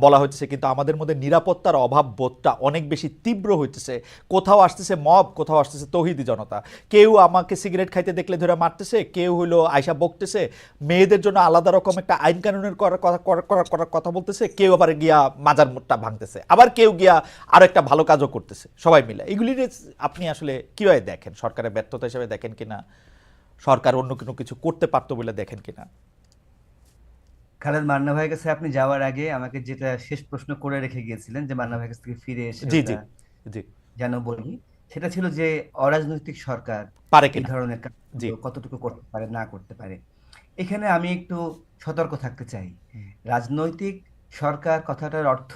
বলা হচ্ছে, কিন্তু আমাদের মধ্যে নিরাপত্তার অভাব বোধটা অনেক বেশি তীব্র হইতেছে। কোথাও আসতেছে মব, কোথাও আসতেছে তৌহিদি জনতা। কেউ আমাকে সিগারেট খাইতে দেখলে ধরে মারতেছে, কেউ হলো আয়সা বকতেছে, মেয়েদের জন্য আলাদা রকম একটা আইন কানুনের কথা বলতেছে, কেউ আবার গিয়া মাজার মুটটা ভাঙতেছে, আবার কেউ গিয়া আরো একটা ভালো কাজও করতেছে, সবাই মিলে। এগুলি আপনি আসলে কিভাবে দেখেন? সরকারের ব্যর্থতা হিসেবে দেখেন কিনা, সরকার অন্য কোনো কিছু করতে পারতো বলে দেখেন কিনা? খালেদ, মান্না ভাইয়ের কাছে আপনি যাওয়ার আগে আমাকে যেটা শেষ প্রশ্ন করে রেখে গিয়েছিলেন, যে মান্না ভাইয়ের কাছ থেকে ফিরে এসে জি ওটা জি জি। যেন বলি, সেটা ছিল যে অরাজনৈতিক সরকার পারে এই কিনা? ধরনের জি। কাজগুলো কতটুকু করতে পারে, না করতে পারে। এখানে আমি একটু সতর্ক থাকতে চাই। রাজনৈতিক সরকার কথাটার অর্থ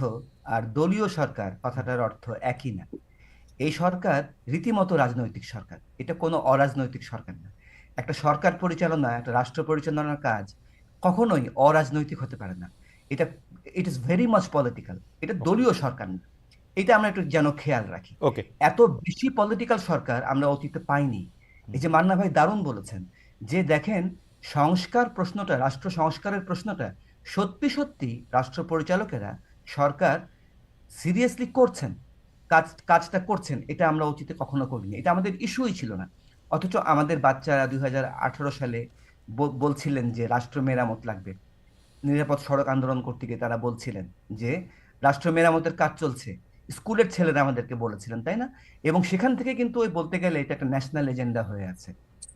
আর দলীয় সরকার কথাটার অর্থ একই না। এই সরকার রীতিমতো রাজনৈতিক সরকার, এটা কোনো অরাজনৈতিক সরকার না। একটা সরকার পরিচালনা, একটা রাষ্ট্র পরিচালনার কাজ কখনোই অরাজনৈতিক হতে পারে না। এটা it is very much political. এটা দলীয় সরকার না, এটা আমরা একটু যেন খেয়াল রাখি। ওকে। এত বেশি পলিটিক্যাল সরকার আমরা অতীতে পাইনি। এই যে মান্না ভাই দারুণ বলেছেন যে দেখেন, সংস্কার প্রশ্নটা, রাষ্ট্র সংস্কারের প্রশ্নটা সত্যি সত্যি রাষ্ট্র পরিচালকেরা, সরকার সিরিয়াসলি করছেন, কাজটা করছেন, এটা আমরা অতীতে কখনো করিনি। এটা আমাদের ইস্যুই ছিল না। অথচ আমাদের বাচ্চারা 2018 সালে বলছিলেন যে রাষ্ট্র মেরামত লাগবে। নিরাপদ সড়ক আন্দোলন করতে গিয়ে তারা বলছিলেন যে রাষ্ট্র মেরামতের কাজ চলছে। স্কুলের ছেলেরা আমাদেরকে বলেছিলেন, তাই না? এবং সেখান থেকে কিন্তু ওই বলতে গেলে এটা একটা ন্যাশনাল এজেন্ডা হয়ে আছে।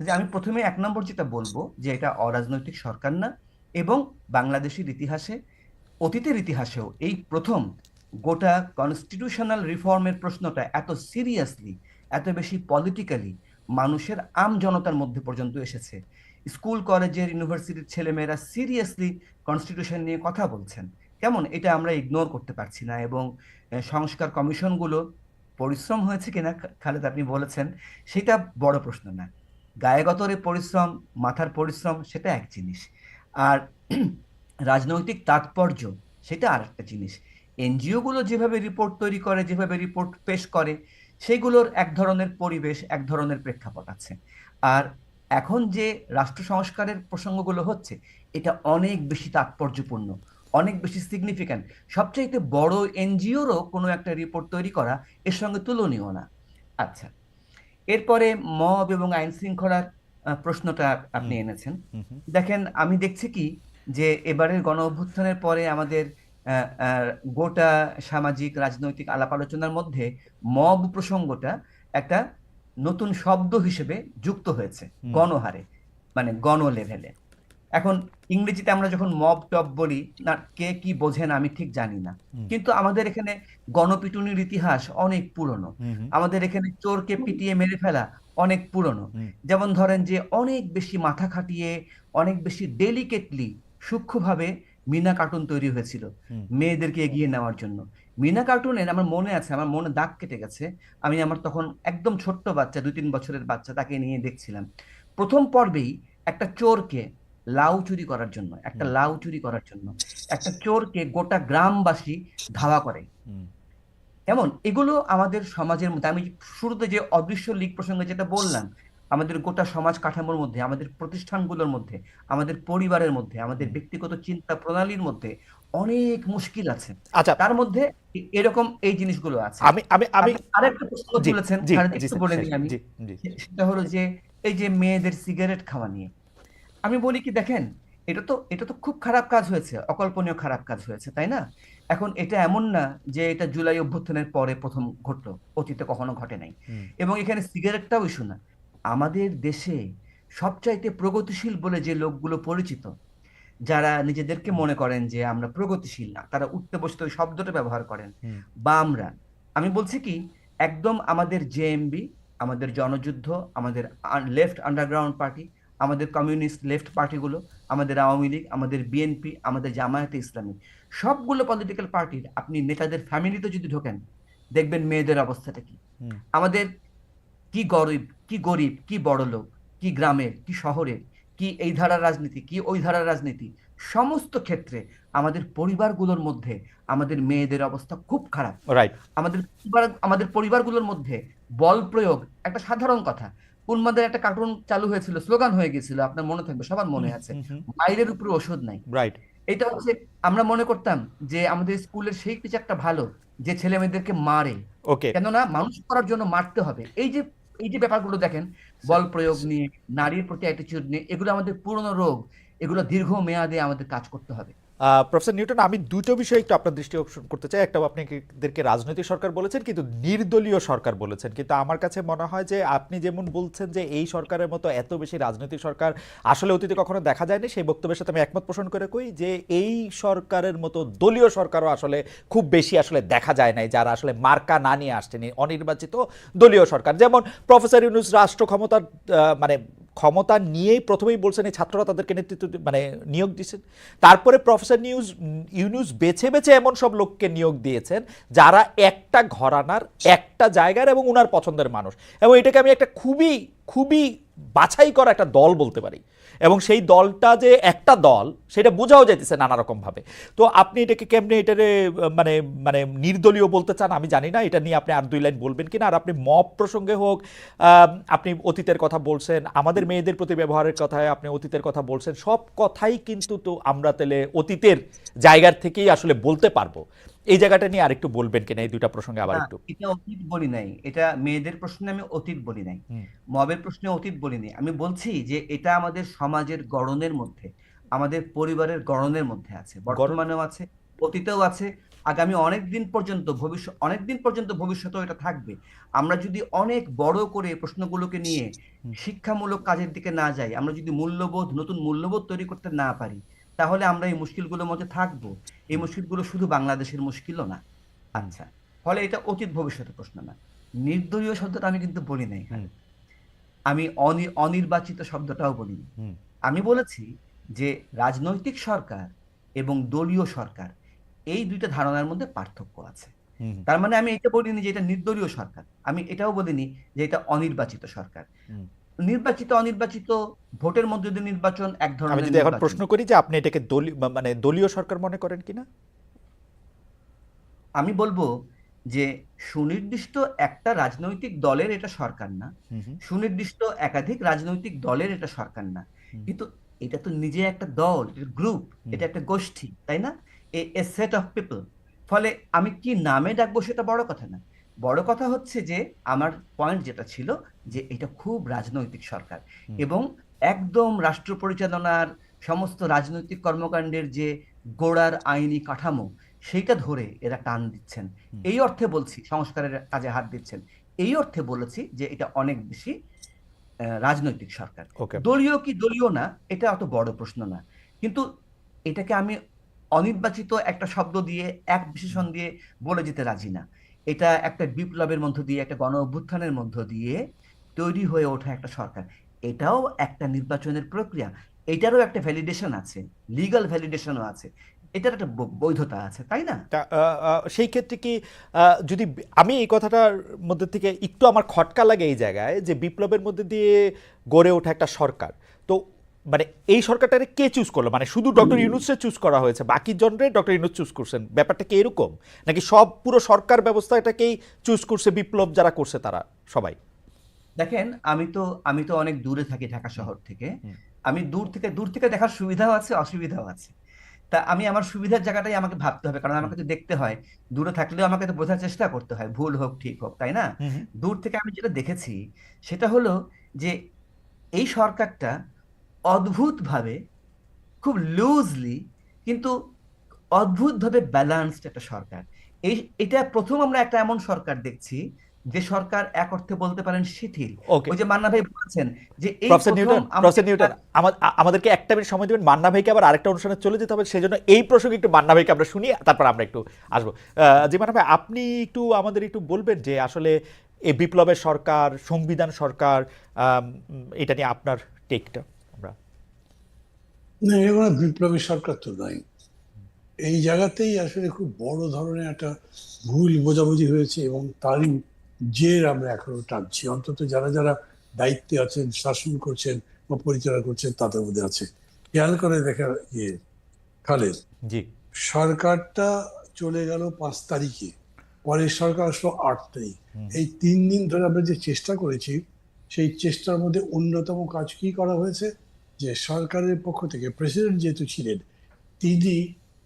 যে আমি প্রথমে 1 নম্বর যেটা বলবো যে এটা অরাজনৈতিক সরকার না, এবং বাংলাদেশের ইতিহাসে, অতীতের ইতিহাসেও এই প্রথম গোটা কনস্টিটিউশনাল রিফর্মের প্রশ্নটা এত সিরিয়াসলি, এত বেশি পলিটিক্যালি মানুষের জনতার মধ্যে পর্যন্ত এসেছে। স্কুল কলেজের ইউনিভার্সিটির ছেলেমেয়েরা সিরিয়াসলি কনস্টিটিউশন নিয়ে কথা বলছেন। কেমন, এটা আমরা ইগনোর করতে পারছি না। এবং সংস্কার কমিশনগুলো পরিশ্রম হয়েছে কিনা, খালেদ আপনি বলেছেন, সেটা বড় প্রশ্ন না। গায়ে গতরে পরিশ্রম, মাথার পরিশ্রম, সেটা এক জিনিস। আর রাজনৈতিক তাৎপর্য, সেটা আর একটা জিনিস। এনজিও গুলো যেভাবে রিপোর্ট তৈরি করে, যেভাবে রিপোর্ট পেশ করে, সেগুলোর এক ধরনের পরিবেশ, এক ধরনের প্রেক্ষাপট আছে। আর এখন যে রাষ্ট্র সংস্কারের প্রসঙ্গগুলো হচ্ছে, এটা অনেক বেশি তাৎপর্যপূর্ণ, অনেক বেশি সিগনিফিক্যান্ট। সবচাইতে বড় এনজিওরও কোনো একটা রিপোর্ট তৈরি করা এর সঙ্গে তুলনীয় না। আচ্ছা, এরপরে মব এবং আইন শৃঙ্খলার প্রশ্নটা আপনি হুম এনেছেন। হুম হুম দেখেন, আমি দেখছি কি, যে এবারের গণ অভ্যুত্থানের পরে আমাদের আহ, আহ, গোটা সামাজিক রাজনৈতিক আলাপ আলোচনার মধ্যে মব প্রসঙ্গটা একটা নতুন শব্দ হিসেবে যুক্ত হয়েছে, হুম গণহারে, মানে গণ লেভেলে। এখন ইংরেজিতে আমরা যখন মব টব বলি না, কে কি বোঝেন আমি ঠিক জানি না, হুম কিন্তু আমাদের এখানে গণপিটুনির ইতিহাস অনেক পুরনো। হুম হুম আমাদের এখানে চোরকে পিটিয়ে মেরে ফেলা অনেক পুরনো। হুম যেমন ধরেন যে অনেক বেশি মাথা খাটিয়ে, অনেক বেশি ডেলিকেটলি, সূক্ষ্মভাবে মিনা কার্টুন তৈরি হয়েছিল হুম মেয়েদেরকে এগিয়ে নেওয়ার জন্য। মিনা কার্টুনের আমার মনে আছে, আমার মনে দাগ কেটে গেছে। আমি আমার তখন একদম ছোট্ট বাচ্চা, 2-3 বছরের বাচ্চা, তাকে নিয়ে দেখছিলাম। প্রথম পর্বেই একটা চোরকে, হুম লাউ চুরি করার জন্য একটা চোরকে গোটা গ্রামবাসী ধাওয়া করে। হুম এমন এগুলো আমাদের সমাজের মধ্যে, আমি শুরুতে যে অদৃশ্য লীগ প্রসঙ্গে যেটা বললাম, আমাদের গোটা সমাজ কাঠামোর মধ্যে, আমাদের প্রতিষ্ঠানগুলোর মধ্যে, আমাদের পরিবারের মধ্যে, আমাদের হুম। ব্যক্তিগত চিন্তা প্রণালীর মধ্যে অনেক মুশকিল আছে। আচ্ছা, তার মধ্যে এরকম এই জিনিসগুলো আছে। আমি আমি আমি আপনি আরেকটা প্রশ্ন জি তুলেছেন, জি খালেদ, জি একটু স্যার, বলে শেষ, দিই আমি। জি জি সেটা হলো যে এই যে মেয়েদের সিগারেট খাওয়া নিয়ে, আমি বলি কি, দেখেন, এটা তো খুব খারাপ কাজ হয়েছে, অকল্পনীয় খারাপ কাজ হয়েছে, তাই না? এখন এটা এমন না যে এটা জুলাই অভ্যুত্থানের পরে প্রথম ঘটলো, অতীতে কখনো ঘটে নাই। হুম এবং এখানে সিগারেটটাও ইস্যু না। আমাদের দেশে সবচাইতে প্রগতিশীল বলে যে লোকগুলো পরিচিত, যারা নিজেদেরকে হুম মনে করেন যে আমরা প্রগতিশীল না, তারা উঠতে বসতে ওই শব্দটা ব্যবহার করেন, হুম বা আমরা, আমি বলছি কি, একদম আমাদের জেএমবি, আমাদের জনযুদ্ধ, আমাদের লেফট আন্ডারগ্রাউন্ড পার্টি, আমাদের কমিউনিস্ট লেফট পার্টিগুলো, আমাদের আওয়ামী লীগ, আমাদের বিএনপি, আমাদের জামায়াতে ইসলামী, সবগুলো পলিটিক্যাল পার্টির আপনি নেতাদের ফ্যামিলিতে যদি ঢোকেন, দেখবেন মেয়েদের অবস্থাটা কি। হুম আমাদের কি গরিব, কি গরিব, কি বড়লোক, কি গ্রামের, কি শহরের, কি এই ধারার রাজনীতি, কি ওই ধারার রাজনীতি, সমস্ত ক্ষেত্রে আমাদের পরিবারগুলোর মধ্যে আমাদের মেয়েদের অবস্থা খুব খারাপ। রাইট। আমাদের পরিবারগুলোর মধ্যে বল প্রয়োগ একটা সাধারণ কথা। উন্মাদের একটা কার্টুন চালু হয়েছিল, স্লোগান হয়ে গেছিল, আপনার মনে থাকবে, সবার হুম মনে আছে, হুম হুম মায়ের উপরে ওষুধ নাই। রাইট। এটা হচ্ছে, আমরা মনে করতাম যে আমাদের স্কুলের সেই টিচারটা ভালো, যে ছেলে মেয়েদেরকে মারে, ওকে কেননা মানুষ করার জন্য মারতে হবে। এই যে ব্যাপারগুলো দেখেন, বল প্রয়োগ নিয়ে, নারীর প্রতি অ্যাটিচিউড নিয়ে, এগুলো আমাদের পুরনো রোগ, এগুলো দীর্ঘ মেয়াদে আমাদের কাজ করতে হবে। প্রফেসর নিউটন, আমি দুটো বিষয় একটু আপনার দৃষ্টি আকর্ষণ করতে চাই। একটা, আপনি এদেরকে রাজনৈতিক সরকার বলেছেন কিন্তু নির্দলীয় সরকার বলেছেন, কিন্তু আমার কাছে মনে হয় যে আপনি যেমন বলছেন যে এই সরকারের মতো এত বেশি রাজনৈতিক সরকার আসলে অতীতে কখনো দেখা যায়নি, সেই বক্তব্যের সাথে আমি একমত পোষণ করে কই যে এই সরকারের মতো দলীয় সরকারও আসলে খুব বেশি আসলে দেখা যায় নাই, যারা আসলে মার্কা না নিয়ে আসছেন, অনির্বাচিত দলীয় সরকার। যেমন প্রফেসর ইউনূস রাষ্ট্র ক্ষমতার মানে ক্ষমতা নিয়েই প্রথমেই বলছেন এই ছাত্ররা তাদেরকে নেতৃত্ব মানে নিয়োগ দিয়েছেন। তারপরে প্রফেসর ইউনূস বেছে বেছে এমন সব লোককে নিয়োগ দিয়েছেন যারা একটা ঘরানার, একটা জায়গার এবং উনার পছন্দের মানুষ, এবং এটাকে আমি একটা খুবই খুবই বাছাই করা একটা দল বলতে পারি। এবং সেই দলটা যে একটা দল সেটা বোঝাও যাইতেছে নানা রকম ভাবে। তো আপনি এটাকে কেমনে এটারে মানে মানে নির্দলীয় বলতে চান আমি জানি না, এটা নিয়ে আপনি আর দুই লাইন বলবেন কিনা। আর আপনি মব প্রসঙ্গে হোক, আপনি অতীতের কথা বলছেন, আমাদের মেয়েদের প্রতি ব্যবহারের কথায় আপনি অতীতের কথা বলছেন, সব কথাই কিন্তু তো আমরা তাহলে অতীতের জায়গার থেকেই আসলে বলতে পারবো। এই জায়গাটা নিয়ে আরেকটু বলবেন কিনা, এই দুইটা প্রসঙ্গে আবার না, একটু। এটা অতীত বলি নাই, এটা মেয়েদের প্রশ্নে আমি অতীত বলি নাই, হুম মবের প্রশ্নে অতীত বলি নাই। আমি বলছি যে এটা আমাদের সমাজের গড়নের মধ্যে, আমাদের পরিবারের গড়নের মধ্যে আছে, গরম। বর্তমানেও আছে, অতীতেও আছে, আগামী অনেক দিন পর্যন্ত ভবিষ্যতেও এটা থাকবে। আমরা যদি অনেক বড় করে প্রশ্নগুলোকে নিয়ে হুম শিক্ষামূলক কাজের দিকে না যাই, আমরা যদি নতুন মূল্যবোধ তৈরি করতে না পারি, তাহলে আমরা এই মুশকিলগুলোর মধ্যে থাকবো। এই হুম মুশকিলগুলো শুধু বাংলাদেশের মুশকিলও না। হুম আচ্ছা, ফলে এটা অতীত ভবিষ্যতের প্রশ্ন না। নির্দলীয় শব্দটা আমি কিন্তু বলি নাই হুম এখানে। আমি অনির্বাচিত শব্দটাও বলিনি। হুম আমি বলেছি যে রাজনৈতিক সরকার এবং দলীয় সরকার, এই দুইটা ধারণার মধ্যে পার্থক্য আছে। হুম তার মানে আমি এটা বলিনি যে এটা নির্দলীয় সরকার, আমি এটাও বলিনি যে এটা অনির্বাচিত সরকার। হুম। নির্বাচিত অনির্বাচিত ভোটের মধ্যে যদি নির্বাচন এক আমি ধরনের যদি এখন নির্বাচন। প্রশ্ন করি যে আপনি এটাকে মানে দলীয় সরকার মনে করেন কিনা? আমি বলবো যে সুনির্দিষ্ট একটা রাজনৈতিক দলের এটা সরকার না, হুম হুম সুনির্দিষ্ট একাধিক রাজনৈতিক দলের এটা সরকার না, হুম কিন্তু এটা তো নিজে একটা দল, এটা গ্রুপ, হুম এটা একটা গোষ্ঠী, তাই না? এ সেট অফ পিপল। ফলে আমি কি নামে ডাকবো সেটা বড় কথা না, বড় কথা হচ্ছে যে আমার পয়েন্ট যেটা ছিল যে এটা খুব রাজনৈতিক সরকার, হুম এবং একদম রাষ্ট্র পরিচালনার সমস্ত রাজনৈতিক কর্মকাণ্ডের যে গোড়ার আইনি কাঠামো সেইটা ধরে এরা টান দিচ্ছেন। হুম। এই অর্থে বলছি সংস্কারের কাজে হাত দিচ্ছেন, এই অর্থে বলেছি যে এটা অনেক বেশি রাজনৈতিক সরকার। ওকে। দলীয় কি দলীয় না এটা অত বড় প্রশ্ন না, কিন্তু এটাকে আমি অনির্বাচিত একটা শব্দ দিয়ে এক বিশেষণ দিয়ে বলে যেতে রাজি না। এটা একটা বিপ্লবের মধ্য দিয়ে, একটা গণ অভ্যুত্থানের মধ্য দিয়ে তৈরি হয়ে ওঠা একটা সরকার, এটাও একটা নির্বাচনের প্রক্রিয়া, এটারও একটা ভ্যালিডেশন আছে, লিগ্যাল ভ্যালিডেশনও আছে, এটার একটা বৈধতা আছে, তাই না? সেই ক্ষেত্রে কি যদি আমি এই কথাটার মধ্যে থেকে একটু আমার খটকা লাগে এই জায়গায় যে বিপ্লবের মধ্যে দিয়ে গড়ে ওঠা একটা সরকার, তো মানে এই সরকারটারে কে চুজ করলো? মানে শুধু ডক্টর ইউনূসকে চুজ করা হয়েছে, বাকি জনরে ডক্টর ইউনূস চুজ করছেন, ব্যাপারটা কি এরকম, নাকি সব পুরো সরকার ব্যবস্থাটাকেই চুজ করছে বিপ্লব যারা করছে তারা সবাই? দেখেন, আমি তো অনেক দূরে থাকি ঢাকা হুম শহর থেকে। হুম আমি দূর থেকে দেখার সুবিধাও আছে, অসুবিধাও আছে। তা আমি আমার সুবিধার জায়গাটাই আমাকে ভাবতে হবে, কারণ হুম আমাকে তো দেখতে হয়, দূরে থাকলেও আমাকে তো বোঝার চেষ্টা করতে হয়, ভুল হোক ঠিক হোক, তাই না? হুম হুম দূর থেকে আমি যেটা দেখেছি সেটা হলো যে এই সরকারটা অদ্ভুতভাবে, খুব লুজলি, কিন্তু অদ্ভুতভাবে ব্যালান্সড একটা সরকার। এটা প্রথম আমরা একটা এমন সরকার দেখছি যে সরকার এক অর্থে বলতে পারেন শিথিল। ওকে। ওই যে মান্না ভাই বলেছেন যে এই প্রফেসর প্রথম নিউটন, আমাকে প্রফেসর নিউটন, আমাদেরকে একটা মিনিট সময় দেবেন, মান্না ভাইকে আবার আরেকটা অনুষ্ঠানে চলে যেতে হবে, সেজন্য এই প্রসঙ্গে একটু মান্না ভাইকে আমরা শুনি, তারপর আমরা একটু আসবো। জি মান্না ভাই, আপনি একটু আমাদের একটু বলবেন যে আসলে এই বিপ্লবের সরকার, সংবিধান সরকার, এটা নিয়ে আপনার টেকটা আমরা। না, এগুলো বিপ্লবী সরকার তো নয়। এই জায়গাতেই আসলে খুব বড় ধরনের একটা ভুল বোঝাবুঝি হয়েছে, এবং তারই জের আমরা এখনো টানছি, অন্তত যারা যারা দায়িত্বে আছেন, শাসন করছেন বা পরিচালনা করছেন তাদের মধ্যে আছে। খেয়াল করে দেখা ইয়ে খালেদ, জি। সরকারটা চলে গেল 5 তারিখে, পরের সরকার আসলো 8 তারিখ। হুম এই 3 দিন ধরে আমরা যে চেষ্টা করেছি, সেই চেষ্টার মধ্যে অন্যতম কাজ কি করা হয়েছে, যে সরকারের পক্ষ থেকে প্রেসিডেন্ট যেহেতু ছিলেন, তিনি,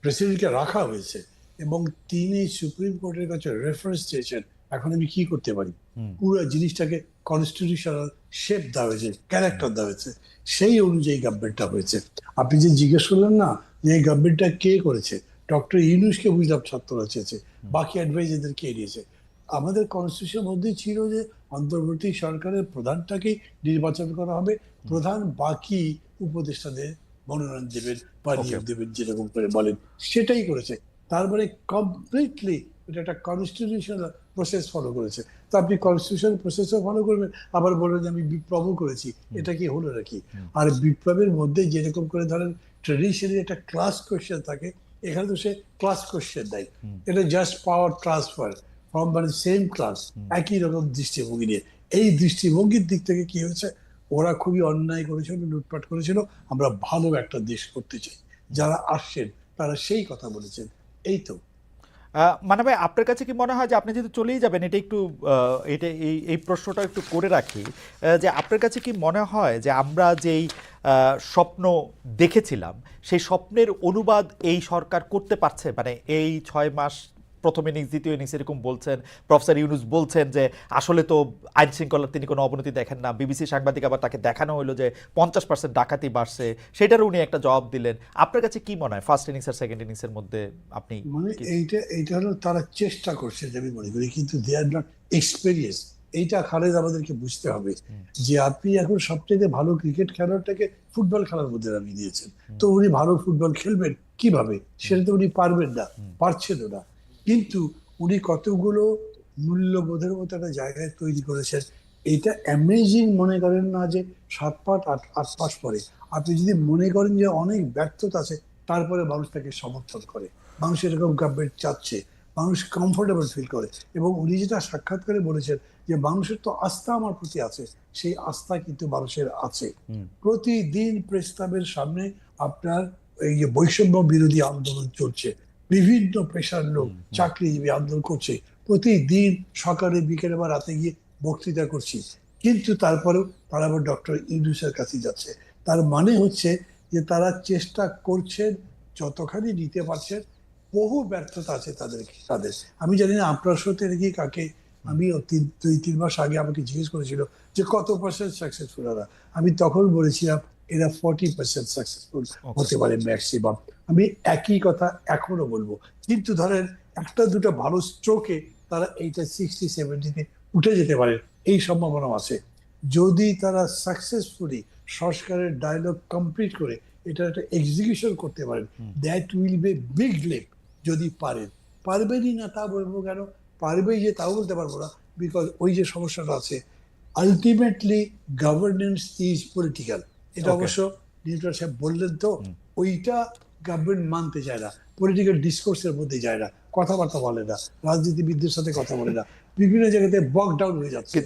প্রেসিডেন্টকে রাখা হয়েছে এবং তিনি সুপ্রিম কোর্টের কাছে রেফারেন্স চেয়েছেন, এখন আমি কি করতে পারি। হুম পুরো জিনিসটাকে কনস্টিটিউশনাল শেপ দেওয়া হয়েছে, ক্যারেক্টার দেওয়া হয়েছে, সেই অনুযায়ী গভর্নমেন্টটা হয়েছে। আপনি যে জিজ্ঞেস করলেন না যে এই গভর্নমেন্টটা কে করেছে, ডক্টর ইউনূসকে বুঝলাম ছাত্ররা চেয়েছে, বাকি অ্যাডভাইজারদের কে দিয়েছে। আমাদের কনস্টিটিউশনের মধ্যেই ছিল যে অন্তর্বর্তী সরকারের প্রধানটাকেই নির্বাচন করা হবে, প্রধান বাকি উপদেষ্টাদের মনোনয়ন দেবেন বা ওকে। নিয়োগ দেবেন, যেরকম করে বলেন, সেটাই করেছে। তারপরে কমপ্লিটলি এটা একটা কনস্টিটিউশনাল প্রসেস ফলো করেছে। তো আপনি কনস্টিটিউশনাল প্রসেসও ফলো করবেন, আবার বলবেন যে আমি বিপ্লবও করেছি, এটা কি হলো নাকি? আর বিপ্লবের মধ্যে যেরকম করে ধরেন ট্রেডিশনালি একটা ক্লাস কোয়েশ্চেন থাকে, এখানে তো সে ক্লাস কোয়েশ্চেন দেয়, এটা জাস্ট পাওয়ার ট্রান্সফার ফ্রম মানে সেম ক্লাস, একই রকম দৃষ্টিভঙ্গি নিয়ে। এই দৃষ্টিভঙ্গির দিক থেকে কি হয়েছে, ওরা খুবই অন্যায় করেছিল, লুটপাট করেছিল, আমরা ভালো একটা দেশ করতে চাই, যারা আসছেন তারা সেই কথা বলেছেন। এই তো। মানে ভাই, আপনার কাছে কি মনে হয় যে আপনি যেহেতু চলেই যাবেন, এটা একটু এটা এই প্রশ্নটা একটু করে রাখি, যে আপনার কাছে কি মনে হয় যে আমরা যেই স্বপ্ন দেখেছিলাম সেই স্বপ্নের অনুবাদ এই সরকার করতে পারছে? মানে এই 6 মাস, প্রথম ইনিংস দ্বিতীয় ইনিংস এরকম বলছেন, প্রফেসর ইউনূস বলছেন যে আসলে তো আইন শৃঙ্খলার তিনি কোনো অবনতি দেখেন না, বিবিসি সাংবাদিক আবার তাকে দেখানো হলো যে 50% ডাকাতি বাড়ছে, সেটারও উনি একটা জবাব দিলেন। আপনার কাছে কি মনে হয় ফার্স্ট ইনিংস আর সেকেন্ড ইনিংসের মধ্যে আপনি মানে কি? এইটা হলো তারা চেষ্টা করছে যে আমি মনে করি, কিন্তু দে আর নট এক্সপেরিয়েন্স। এইটা খালেদ আমাদেরকে বুঝতে হবে, যে আপনি এখন সবচেয়ে ভালো ক্রিকেট খেলোয়াড়টাকে ফুটবল খেলার মধ্যে নামিয়ে দিয়েছেন, তো উনি ভালো ফুটবল খেলবেন কিভাবে? সেটা তো উনি পারবেন না, পারছেনও না। কিন্তু উনি কতগুলো মূল্যবোধের মতো একটা জায়গায় তৈরি করেছেন, এটা অ্যামেজিং মনে করেন না যে 7 পাস 8 পাস পরে। আপনি যদি মনে করেন যে অনেক ব্যর্থতা আছে, তারপরে মানুষ তাকে সমর্থন করে। মানুষ এরকম গভর্নমেন্ট চাচ্ছে, মানুষ কমফোর্টেবল ফিল করে। এবং উনি যেটা সাক্ষাৎকারে বলেছেন যে মানুষের তো আস্থা আমার প্রতি আছে, সেই আস্থা কিন্তু মানুষের আছে। প্রতিদিন প্রেস ক্লাবের সামনে আপনার এই যে বৈষম্য বিরোধী আন্দোলন চলছে, বিভিন্ন পেশার লোক চাকরিজীবী আন্দোলন করছে, প্রতিদিন সকালে বিকেলে বা রাতে গিয়ে বক্তৃতা করছি। কিন্তু তারপরেও তারা আবার ডক্টর ইউনূসের কাছে যাচ্ছে। তার মানে হচ্ছে যে তারা চেষ্টা করছেন যতখানি নিতে পারছেন। বহু ব্যর্থতা আছে তাদের। আমি জানি না আপনার সাথে নাকি কাকে, আমি 2-3 মাস আগে আমাকে জিজ্ঞেস করেছিল যে কত পার্সেন্ট সাকসেসফুল এরা। আমি তখন বলেছিলাম এরা 40% সাকসেসফুল হতে পারে ম্যাক্সিমাম। আমি একই কথা এখনো বলবো। কিন্তু ধরেন একটা দুটো ভালো স্ট্রোকে তারা এইটা 60-70-তে উঠে যেতে পারে, এই সম্ভাবনা আছে। যদি তারা সাকসেসফুলি সংস্কারের ডায়লগ কমপ্লিট করে এটা একটা এক্সিকিউশন করতে পারেন, that will be big leap. যদি পারেন, পারবেনই না তা বলবো কেন, পারবেই যে তাও বলতে পারবো না, বিকজ ওই যে সমস্যাটা আছে, আলটিমেটলি গভর্নেন্স ইজ পলিটিক্যাল। এটা অবশ্য নিউটন সাহেব বললেন তো, ওইটা গভর্নমেন্ট মানতে চায় না, পলিটিক্যাল ডিসকোর্সের মধ্যে যায় না, কথাবার্তা বলে না, রাজনীতিবিদদের সাথে কথা বলে না, বিভিন্ন জায়গাতে বক ডাউন হয়ে যাচ্ছে।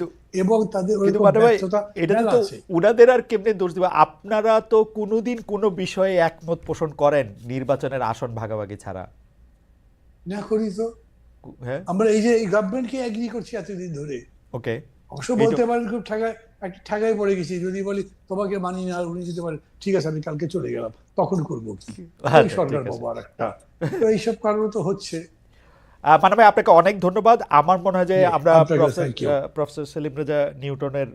এবং তাদের ব্যর্থতা এটা তো উনাদের আর কেমনে দোষ দিবা? আপনারা তো কোনোদিন কোনো বিষয়ে একমত পোষণ করেন নির্বাচনের আসন ভাগাভাগি ছাড়া? না করি তো। হ্যাঁ, আমরা এই যে এই গভর্নমেন্টকে এগ্রি করছি এতদিন ধরে। ওকে, অবশ্য বলতে পারেন খুব একটা ঠাগায় পড়ে গেছি, যদি বলি তোমাকে মানি না, উনি যদি বলেন ঠিক আছে আমি কালকে চলে গেলাম, তখন করবো কি? সরকার পাবো আর একটা। তো এইসব কারণ তো হচ্ছে। মানে ভাই আপনাকে অনেক ধন্যবাদ। আমার মনে হয় যে আমরা প্রফেসর সেলিম রেজা নিউটনের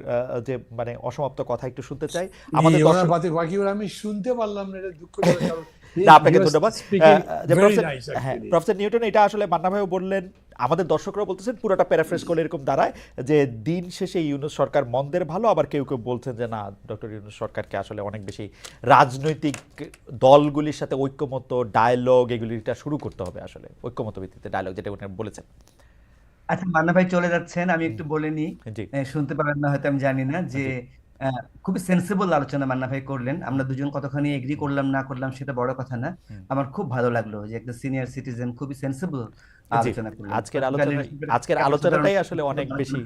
যে মানে অসমাপ্ত কথা একটু শুনতে চাই। আমাদের বাকি আমি শুনতে পারলাম না, এটা দুঃখজনক। কারণ আপনাকে ধন্যবাদ। প্রফেসর নিউটন, এটা আসলে মান্না ভাইও বললেন, আমাদের দর্শকরাও বলতেছেন, পুরোটা প্যারাফ্রেজ করলে এরকম দাঁড়ায় যে দিন শেষে ইউনূস সরকার মন্দের ভালো, আবার কেউ কেউ বলছেন যে না, ডক্টর ইউনূস সরকারকে আসলে অনেক বেশি রাজনৈতিক দলগুলির সাথে ঐক্যমত্য ডায়ালগ এগুলিটা শুরু করতে হবে, আসলে ঐক্যমত্য ভিত্তিতে ডায়ালগ, যেটা উনি বলেছেন। আচ্ছা, মান্না ভাই চলে যাচ্ছেন, আমি একটু বলে নিই। শুনতে পাবেন না হয়তো, আমি জানি না, যে খুবই সেন্সিবল আলোচনা মান্না ভাই করলেন। আমরা দুজন কতখানি এগ্রি করলাম না করলাম সেটা বড় কথা না। আমার খুব ভালো লাগলো যে একটা সিনিয়র সিটিজেন খুবই সেন্সিবল আলোচনা করলেন। আজকের আলোচনাটাই আসলে অনেক বেশি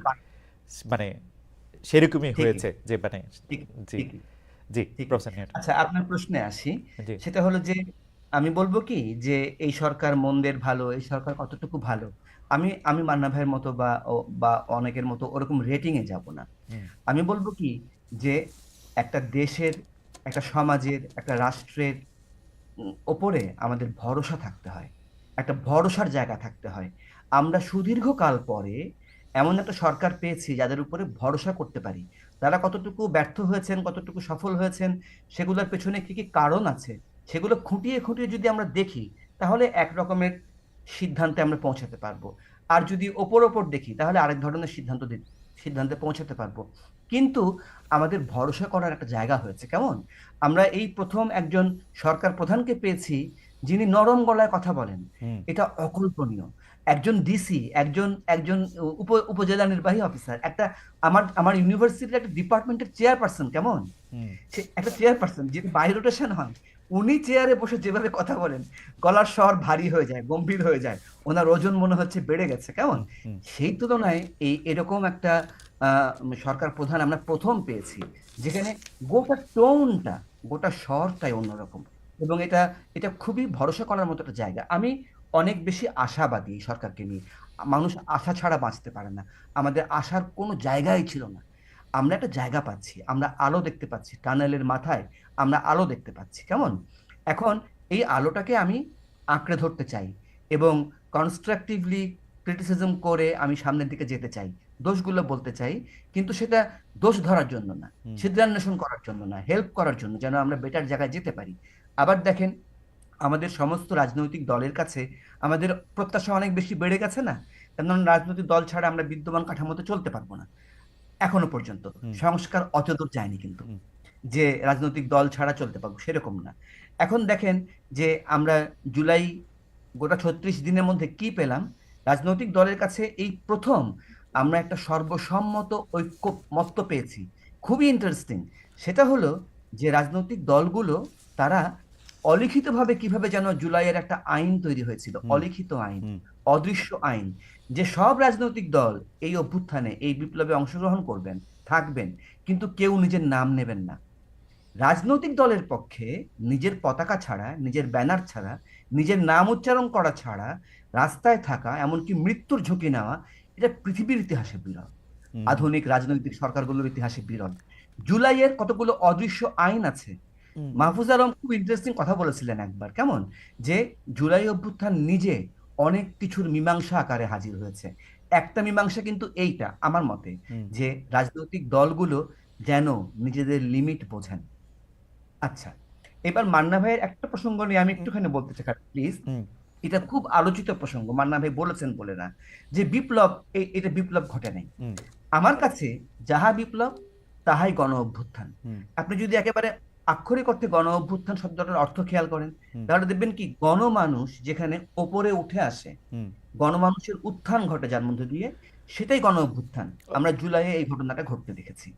মানে সেরকমই হয়েছে যে মানে জি প্রফেসর নিউটন। আচ্ছা, আপনার প্রশ্নে আসি। সেটা হলো যে আমি বলবো কি যে এই সরকার মন্দের ভালো, এই সরকার কতটুকু ভালো, আমি মান্না ভাইয়ের মতো বা অনেকের মতো ওরকম রেটিং এ যাব না। আমি বলবো কি যে একটা দেশের, একটা সমাজের, একটা রাষ্ট্রের ওপরে আমাদের ভরসা থাকতে হয়, একটা ভরসার জায়গা থাকতে হয়। আমরা সুদীর্ঘকাল পরে এমন একটা সরকার পেয়েছি যাদের উপরে ভরসা করতে পারি। তারা কতটুকু ব্যর্থ হয়েছেন, কতটুকু সফল হয়েছেন, সেগুলোর পেছনে কি কি কারণ আছে, সেগুলো খুঁটিয়ে খুঁটিয়ে যদি আমরা দেখি, তাহলে এক রকমের সিদ্ধান্তে আমরা পৌঁছাতে পারবো। আর যদি ওপর ওপর দেখি, তাহলে আরেক ধরনের সিদ্ধান্তে পৌঁছাতে পারবো। কিন্তু আমাদের ভরসা করার একটা জায়গা হয়েছে কেমন, আমরা এই প্রথম একজন সরকার প্রধানকে পেয়েছি যিনি নরম গলায় কথা বলেন। এটা অকল্পনীয়। একজন ডিসি, একজন একজন উপজেলা নির্বাহী অফিসার, একটা আমার ইউনিভার্সিটির একটা ডিপার্টমেন্টের চেয়ারপারসন, কেমন সে একটা চেয়ারপারসন, যিনি বাই রোটেশন হন, উনি চেয়ারে বসে যেভাবে কথা বলেন, গলার স্বর ভারী হয়ে যায়, গম্ভীর হয়ে যায়, ওনার ওজন মনে হচ্ছে বেড়ে গেছে, কেমন। সেই তুলনায় এরকম একটা সরকার প্রধান আমরা প্রথম পেয়েছি, যেখানে গোটা টোনটা, গোটা স্বরটাই অন্যরকম। এবং এটা খুবই ভরসা করার মতো একটা জায়গা। আমি অনেক বেশি আশাবাদী এই সরকারকে নিয়ে। মানুষ আশা ছাড়া বাঁচতে পারে না। আমাদের আশার কোনো জায়গাই ছিল না। আমরা একটা জায়গা পাচ্ছি, আমরা আলো দেখতে পাচ্ছি, টানেলের মাথায় আমরা আলো দেখতে পাচ্ছি, কেমন। এখন এই আলোটাকে আমি আঁকড়ে ধরতে চাই এবং কনস্ট্রাকটিভলি ক্রিটিসিজম করে আমি সামনের দিকে যেতে চাই, দোষগুলো বলতে চাই, কিন্তু সেটা দোষ ধরার জন্য না, সিদ্ধান্বেষণ করার জন্য না, হেল্প করার জন্য, যেন আমরা বেটার জায়গায় যেতে পারি। আবার দেখেন, আমাদের সমস্ত রাজনৈতিক দলের কাছে আমাদের প্রত্যাশা অনেক বেশি বেড়ে গেছে না, কারণ রাজনৈতিক দল ছাড়া আমরা বিদ্যমান কাঠামোতে চলতে পারবো না। এখনো পর্যন্ত সংস্কার অতদূর যায়নি কিন্তু যে রাজনৈতিক দল ছাড়া চলতে পারবো, সেরকম না। এখন দেখেন যে আমরা জুলাই গোটা 36 দিনের মধ্যে কি পেলাম, রাজনৈতিক দলের কাছে এই প্রথম আমরা একটা সর্বসম্মত ঐক্যমত্য পেয়েছি। খুবই ইন্টারেস্টিং। সেটা হলো যে রাজনৈতিক দলগুলো তারা অলিখিতভাবে কিভাবে যেন জুলাইয়ের একটা আইন তৈরি হয়েছিল, হুম অলিখিত আইন, হুম অদৃশ্য আইন, যে সব রাজনৈতিক দল এই অভ্যুত্থানে, এই বিপ্লবে অংশগ্রহণ করবেন, থাকবেন, কিন্তু কেউ নিজের নাম নেবেন না। রাজনৈতিক দলের পক্ষে নিজের পতাকা ছাড়া, নিজের ব্যানার ছাড়া, নিজের নাম উচ্চারণ করা ছাড়া রাস্তায় থাকা, এমনকি মৃত্যুর ঝুঁকি নেওয়া, এটা পৃথিবীর ইতিহাসে বিরল, হুম হুম আধুনিক রাজনৈতিক সরকারগুলোর ইতিহাসে বিরল। জুলাইয়ের কতগুলো অদৃশ্য আইন আছে। হুম মাহফুজ আলম খুব ইন্টারেস্টিং কথা বলেছিলেন একবার, কেমন, যে জুলাই অভ্যুত্থান নিজে অনেক কিছুর মীমাংসা আকারে হাজির হয়েছে। একটা মীমাংসা কিন্তু এইটা আমার মতে, হুম যে রাজনৈতিক দলগুলো যেন নিজেদের লিমিট বোঝেন। আচ্ছা, এবার মান্না ভাইয়ের একটা প্রসঙ্গ নিয়ে আমি হুম একটুখানি বলতে চাই প্লিজ। হুম এটা খুব আলোচিত প্রসঙ্গ, মান্না ভাই বলেছেন বলে না, যে বিপ্লব, এটা বিপ্লব ঘটে নাই। হুম আমার কাছে যাহা বিপ্লব তাহাই গণ অভ্যুত্থান। হুম আপনি যদি একেবারে আক্ষরিক অর্থে গণ অভ্যুত্থান শব্দটার অর্থ খেয়াল করেন, হুম তাহলে দেখবেন কি গণমানুষ যেখানে ওপরে উঠে আসে, হুম গণমানুষের উত্থান ঘটে যার মধ্যে দিয়ে, সেটাই গণ অভ্যুত্থান। আমরা জুলাইয়ে এই ঘটনাটা ঘটতে দেখেছি।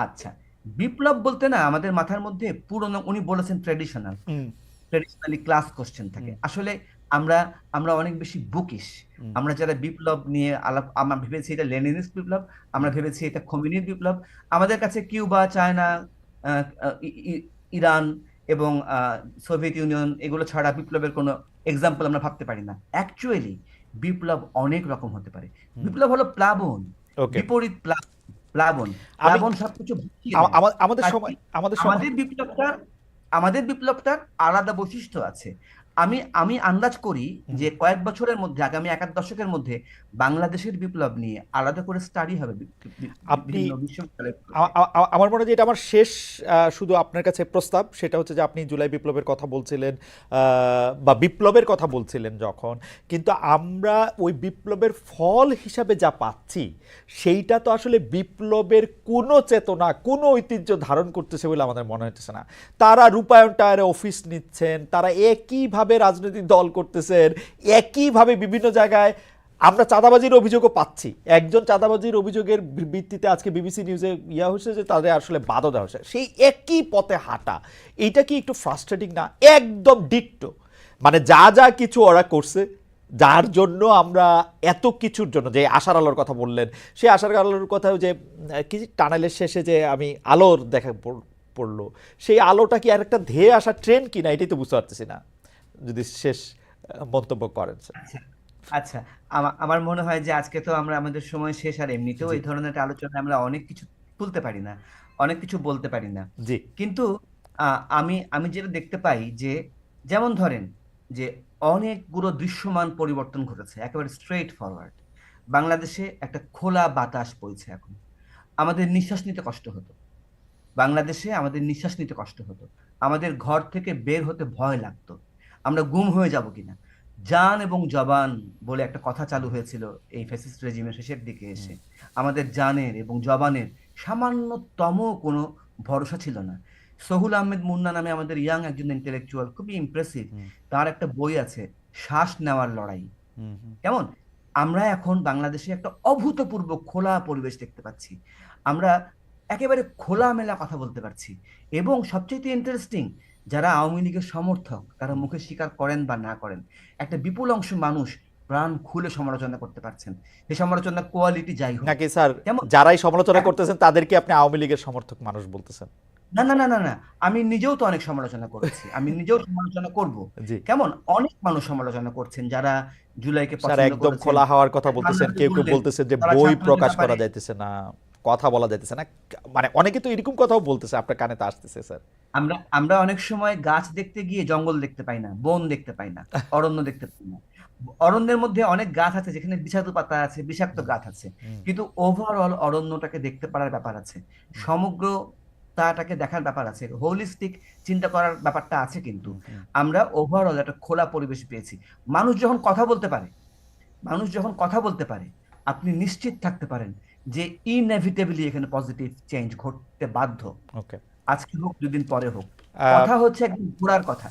আচ্ছা, বিপ্লব বলতে না আমাদের মাথার মধ্যে পুরনো, উনি বলেছেন ট্র্যাডিশনাল, হুম ট্রেডিশনালি ক্লাস কোশ্চেন থাকে। হুম আসলে আমরা আমরা অনেক বেশি বুকিশ। হুম আমরা যারা বিপ্লব নিয়ে আলাপ, আমরা ভেবেছি এটা লেনিনিস্ট বিপ্লব, আমরা হুম ভেবেছি এটা খোমেনির বিপ্লব। আমাদের কাছে কিউবা, চায়না, আহ, আহ, ই- ই- ইরান এবং সোভিয়েত ইউনিয়ন এগুলো ছাড়া বিপ্লবের কোনো এক্সাম্পল আমরা ভাবতে পারি না। অ্যাকচুয়ালি বিপ্লব অনেক রকম হতে পারে। হুম বিপ্লব হলো প্লাবন, ওকে বিপরীত প্লাবন। আমি প্লাবন সবকিছু ভাসিয়ে দেয়। আমাদের সময় কাজেই আমাদের সময় আমাদের বিপ্লবটার আমাদের বিপ্লবটার আলাদা বৈশিষ্ট্য আছে। আমি আমি আন্দাজ করি হুম যে কয়েক বছরের মধ্যে, আগামী এক আধ দশকের মধ্যে বাংলাদেশের বিপ্লব নিয়ে আলাদা করে স্টাডি হবে আপনি বিভিন্ন বিশ্ববিদ্যালয়গুলোতে। আমার মনে হয় যে এটা আমার শেষ শুধু আপনার কাছে প্রস্তাব, সেটা হচ্ছে যে আপনি জুলাই বিপ্লবের কথা বলছিলেন বা বিপ্লবের কথা বলছিলেন যখন, কিন্তু আমরা ওই বিপ্লবের ফল হিসাবে যা পাচ্ছি সেইটা তো আসলে বিপ্লবের কোনো চেতনা, কোনো ঐতিহ্য ধারণ করতেছে বলে আমাদের মনে হচ্ছে না। তারা রূপায়ণ টায়ারে অফিস নিচ্ছেন, তারা একইভাবে রাজনৈতিক দল করতেছেন, একইভাবে বিভিন্ন জায়গায় আমরা চাঁদাবাজির অভিযোগও পাচ্ছি। একজন চাঁদাবাজির অভিযোগের ভিত্তিতে আজকে বিবিসি নিউজে হচ্ছে যে তাদের আসলে বাধা দেওয়া হচ্ছে, সেই একই পথে হাঁটা, এইটা কি একটু ফ্রাস্ট্রেটিং না? একদম ডিট্টো, মানে যা যা কিছু ওরা করছে, যার জন্য আমরা এত কিছুর জন্য, যে আশার আলোর কথা বললেন, সেই আশার আলোর কথাও যে কি টানেলের শেষে যে আমি আলোর দেখা পড়লো, সেই আলোটা কি আর একটা ধেয়ে আসা ট্রেন কিনা, এটাই তো বুঝতে পারতেছি না। যদি শেষ মন্তব্য করেন স্যার। আচ্ছা, আচ্ছা, আমার মনে হয় যে আজকে তো আমরা, আমাদের সময় শেষ, আর এমনিতেও জি এই ধরনের একটা আলোচনায় আমরা অনেক কিছু তুলতে পারি না, অনেক কিছু বলতে পারি না। জি কিন্তু আমি আমি যেটা দেখতে পাই যে, যেমন ধরেন যে অনেকগুলো দৃশ্যমান পরিবর্তন ঘটেছে, একেবারে স্ট্রেট ফরওয়ার্ড। বাংলাদেশে একটা খোলা বাতাস বইছে এখন। আমাদের নিঃশ্বাস নিতে কষ্ট হতো, বাংলাদেশে আমাদের নিঃশ্বাস নিতে কষ্ট হতো, আমাদের ঘর থেকে বের হতে ভয় লাগতো, আমরা গুম হয়ে যাব কিনা। জান এবং জবান বলে একটা কথা চালু হয়েছিল এই ফ্যাসিস্ট রেজিমের শেষের দিকে হুম এসে। আমাদের জানের এবং জবানের সামান্যতম কোনো ভরসা ছিল না। সোহুল আহমেদ মুন্না নামে আমাদের ইয়াং একজন ইন্টেলেকচুয়াল, খুবই ইমপ্রেসিভ, হুম তার একটা বই আছে, শ্বাস নেওয়ার লড়াই। হুম হুম কেমন, আমরা এখন বাংলাদেশে একটা অভূতপূর্ব খোলা পরিবেশ দেখতে পাচ্ছি। আমরা একেবারে খোলামেলা কথা বলতে পারছি। এবং সবচেয়ে ইন্টারেস্টিং, যারা আওয়ামী লীগের সমর্থক, তারা হুম। মুখে স্বীকার করেন বা না করেন, একটা বিপুল অংশ মানুষ প্রাণ খুলে সমালোচনা করতে পারছেন। সেই সমালোচনার কোয়ালিটি যাই হোক, নাকি স্যার কেমন, যারাই সমালোচনা এখন, করতেছেন তাদেরকে আপনি আওয়ামী লীগের সমর্থক মানুষ বলতেছেন? না না না না না, আমি নিজেও তো অনেক সমালোচনা করেছি, আমি নিজেও সমালোচনা করব। জি কেমন, অনেক মানুষ সমালোচনা করছেন যারা জুলাইকে স্যার, পছন্দ একদম করেছেন। খোলা হওয়ার কথা বলতেছেন, মান্নান কেউ কেউ বললেন বলতেছেন যে তারা বই ছাত্রদের প্রকাশ করা ব্যাপারে। যাইতেছে না, কথা বলা যাইতেছে না, মানে অনেকে তো এরকম কথাও বলতেছে, আপনার কানে তো আসতেছে স্যার। আমরা আমরা অনেক সময় গাছ দেখতে গিয়ে জঙ্গল দেখতে পাই না, বন দেখতে পাই না, অরণ্য দেখতে পাই না। অরণ্যের মধ্যে অনেক গাছ আছে যেখানে বিষাক্ত পাতা আছে, বিষাক্ত হুম গাছ আছে, হুম কিন্তু ওভারঅল অরণ্যটাকে দেখতে পারার ব্যাপার আছে, হুম সমগ্রতাটাকে দেখার ব্যাপার আছে, হোলিস্টিক চিন্তা করার ব্যাপারটা আছে। কিন্তু হুম হুম। আমরা ওভারঅল একটা খোলা পরিবেশ পেয়েছি। মানুষ যখন কথা বলতে পারে, মানুষ যখন কথা বলতে পারে, আপনি নিশ্চিত থাকতে পারেন যে ইনএভিটেবলি এখানে পজিটিভ চেঞ্জ ঘটতে বাধ্য। ওকে। আজকে হোক, দুদিন পরে হোক, আহ, কথা হচ্ছে একদম ঘোরার কথা।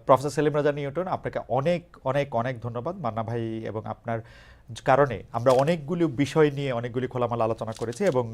প্রফেসর সেলিম রাজা নিউটন, আপনাকে অনেক অনেক অনেক ধন্যবাদ। মান্না ভাই এবং আপনার কারণে আমরা অনেকগুলি বিষয় নিয়ে অনেকগুলি খোলামেলা আলোচনা করেছি, এবং